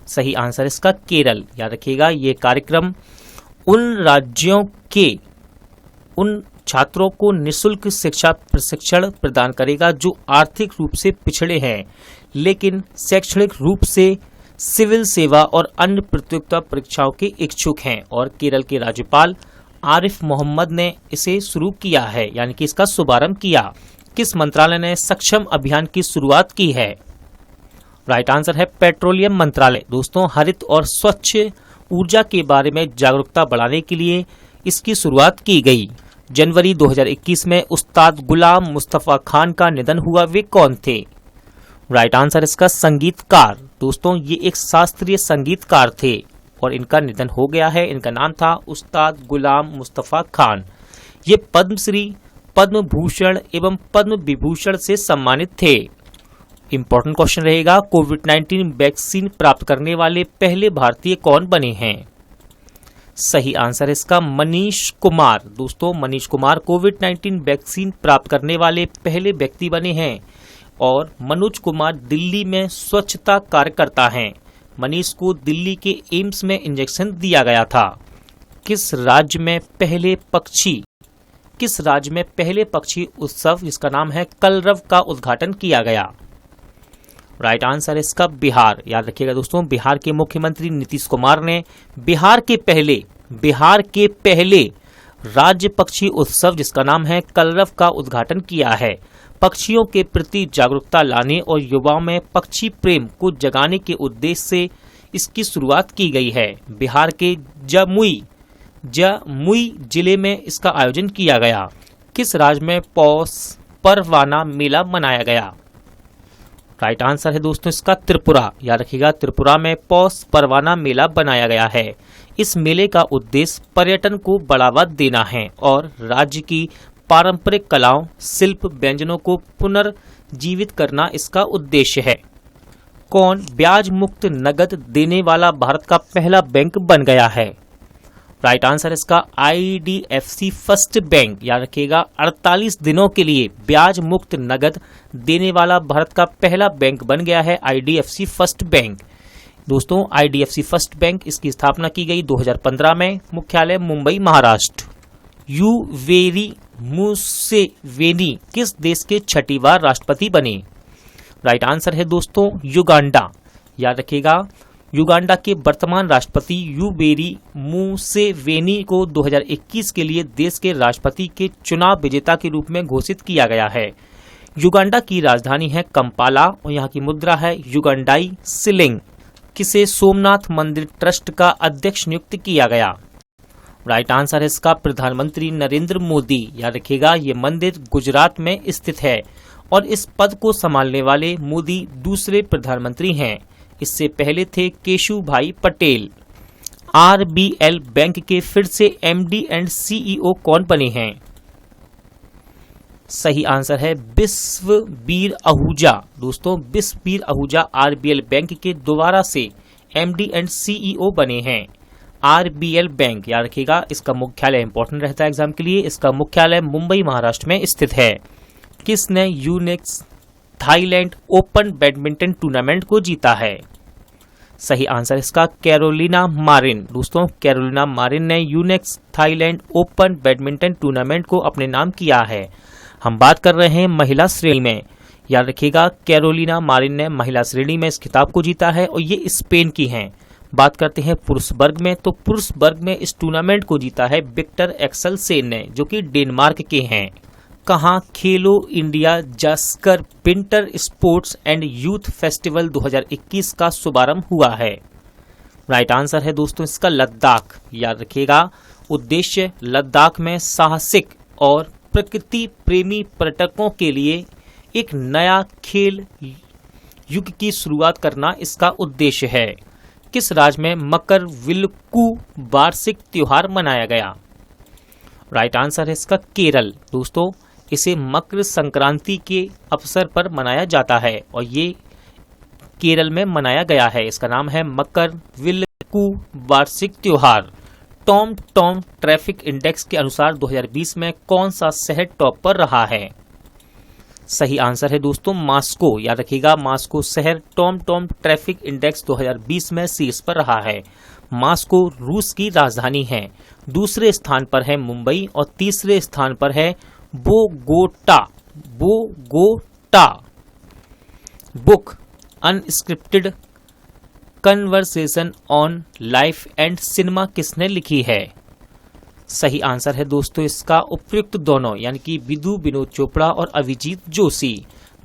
सही आंसर इसका केरल। याद रखिएगा, ये कार्यक्रम उन राज्यों के उन छात्रों को निःशुल्क शिक्षा प्रशिक्षण प्रदान करेगा जो आर्थिक रूप से पिछड़े हैं लेकिन शैक्षणिक रूप से सिविल सेवा और अन्य प्रतियोगिता परीक्षाओं के इच्छुक हैं। और केरल के राज्यपाल आरिफ मोहम्मद ने इसे शुरू किया है, यानी कि इसका शुभारंभ किया। किस मंत्रालय ने सक्षम अभियान की शुरुआत की है? राइट आंसर है पेट्रोलियम मंत्रालय। दोस्तों, हरित और स्वच्छ ऊर्जा के बारे में जागरूकता बढ़ाने के लिए इसकी शुरुआत की गई। जनवरी 2021 में उस्ताद गुलाम मुस्तफा खान का निधन हुआ। वे कौन थे? राइट आंसर इसका संगीतकार। दोस्तों, ये एक शास्त्रीय संगीतकार थे और इनका निधन हो गया है। इनका नाम था उस्ताद गुलाम मुस्तफा खान। ये पद्मश्री, पद्म भूषण एवं पद्म विभूषण से सम्मानित थे। इंपॉर्टेंट क्वेश्चन रहेगा, कोविड-19 वैक्सीन प्राप्त करने वाले पहले भारतीय कौन बने हैं? सही आंसर इसका मनीष कुमार। दोस्तों, मनीष कुमार कोविड-19 वैक्सीन प्राप्त करने वाले पहले व्यक्ति बने हैं। और मनोज कुमार दिल्ली में स्वच्छता कार्यकर्ता हैं। मनीष को दिल्ली के एम्स में इंजेक्शन दिया गया था। किस राज्य में पहले पक्षी उत्सव जिसका नाम है कलरव का उद्घाटन किया गया? राइट आंसर इसका बिहार। याद रखिएगा दोस्तों, बिहार के मुख्यमंत्री नीतीश कुमार ने बिहार के पहले राज्य पक्षी उत्सव जिसका नाम है कलरव का उद्घाटन किया है। पक्षियों के प्रति जागरूकता लाने और युवाओं में पक्षी प्रेम को जगाने के उद्देश्य से इसकी शुरुआत की गई है। बिहार के जमुई जिले में इसका आयोजन किया गया। किस राज्य में पौष परवाना मेला मनाया गया? राइट आंसर है दोस्तों इसका त्रिपुरा। याद रखिएगा, त्रिपुरा में पौष परवाना मेला बनाया गया है। इस मेले का उद्देश्य पर्यटन को बढ़ावा देना है और राज्य की पारंपरिक कलाओं, शिल्प, व्यंजनों को पुनर्जीवित करना इसका उद्देश्य है। कौन ब्याज मुक्त नगद देने वाला भारत का पहला बैंक बन गया है? राइट आंसर इसका IDFC फर्स्ट बैंक। याद रखिएगा, 48 दिनों के लिए ब्याज मुक्त नगद देने वाला भारत का पहला बैंक बन गया है IDFC फर्स्ट बैंक। दोस्तों, IDFC फर्स्ट बैंक इसकी स्थापना की गई 2015 में। मुख्यालय मुंबई, महाराष्ट्र। युवेरी मुसेवेनी किस देश के छठी बार राष्ट्रपति बने? राइट आंसर है दोस्तों युगांडा। याद रखिएगा, युगांडा के वर्तमान राष्ट्रपति युवेरी मुसेवेनी को 2021 के लिए देश के राष्ट्रपति के चुनाव विजेता के रूप में घोषित किया गया है। युगांडा की राजधानी है कंपाला और यहाँ की मुद्रा है युगांडाई शिलिंग। किसे सोमनाथ मंदिर ट्रस्ट का अध्यक्ष नियुक्त किया गया? राइट आंसर है इसका प्रधानमंत्री नरेंद्र मोदी। याद रखिएगा, ये मंदिर गुजरात में स्थित है और इस पद को संभालने वाले मोदी दूसरे प्रधानमंत्री हैं। इससे पहले थे केशुभाई पटेल। आरबीएल बैंक के फिर से एमडी एंड सीईओ कौन बने हैं? सही आंसर है विश्ववीर आहूजा। दोस्तों, विश्ववीर आहूजा आरबीएल बैंक के दोबारा से एमडी एंड सीईओ बने हैं। आरबीएल बैंक याद रखिएगा, इसका मुख्यालय इंपॉर्टेंट रहता है एग्जाम के लिए। इसका मुख्यालय मुंबई महाराष्ट्र में स्थित है। किसने Unix Thailand open badminton tournament को जीता है? सही आंसर इसका कैरोलिना मारिन। दोस्तों, कैरोलिना मारिन ने Unix Thailand open badminton tournament को अपने नाम किया है। हम बात कर रहे हैं महिला श्रेणी में। याद रखिएगा, कैरोलिना मारिन ने महिला श्रेणी में इस खिताब को जीता है और ये स्पेन की हैं। बात करते हैं पुरुष वर्ग में, तो पुरुष वर्ग में इस टूर्नामेंट को जीता है विक्टर एक्सेलसेन ने, जो कि डेनमार्क के हैं। कहाँ खेलो India Zanskar winter sports and youth festival 2021 का शुभारंभ हुआ है? राइट आंसर है दोस्तों इसका लद्दाख। याद रखिएगा, उद्देश्य लद्दाख में साहसिक और प्रकृति प्रेमी पर्यटकों के लिए एक नया खेल युग की शुरुआत करना इसका उद्देश्य है। किस राज्य में मकर विलक्कू वार्षिक त्योहार मनाया गया? राइट आंसर है इसका केरल। दोस्तों, इसे मकर संक्रांति के अवसर पर मनाया जाता है और ये केरल में मनाया गया है। इसका नाम है मकर विलक्कू वार्षिक त्योहार। टॉम ट्रैफिक इंडेक्स के अनुसार 2020 में कौन सा शहर टॉप पर रहा है? सही आंसर है दोस्तों मास्को। याद रखिएगा, मास्को शहर टॉम ट्रैफिक इंडेक्स 2020 में शीर्ष पर रहा है। मास्को रूस की राजधानी है। दूसरे स्थान पर है मुंबई और तीसरे स्थान पर है Bogota. Book unscripted conversation on life and cinema किसने लिखी है? सही आंसर है दोस्तों इसका उपयुक्त दोनों, यानी कि विनोद चोपड़ा और अभिजीत जोशी।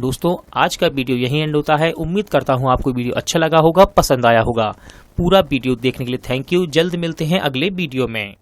दोस्तों, आज का वीडियो यहीं एंड होता है। उम्मीद करता हूं आपको वीडियो अच्छा लगा होगा, पसंद आया होगा। पूरा वीडियो देखने के लिए थैंक यू। जल्द मिलते हैं अगले वीडियो में।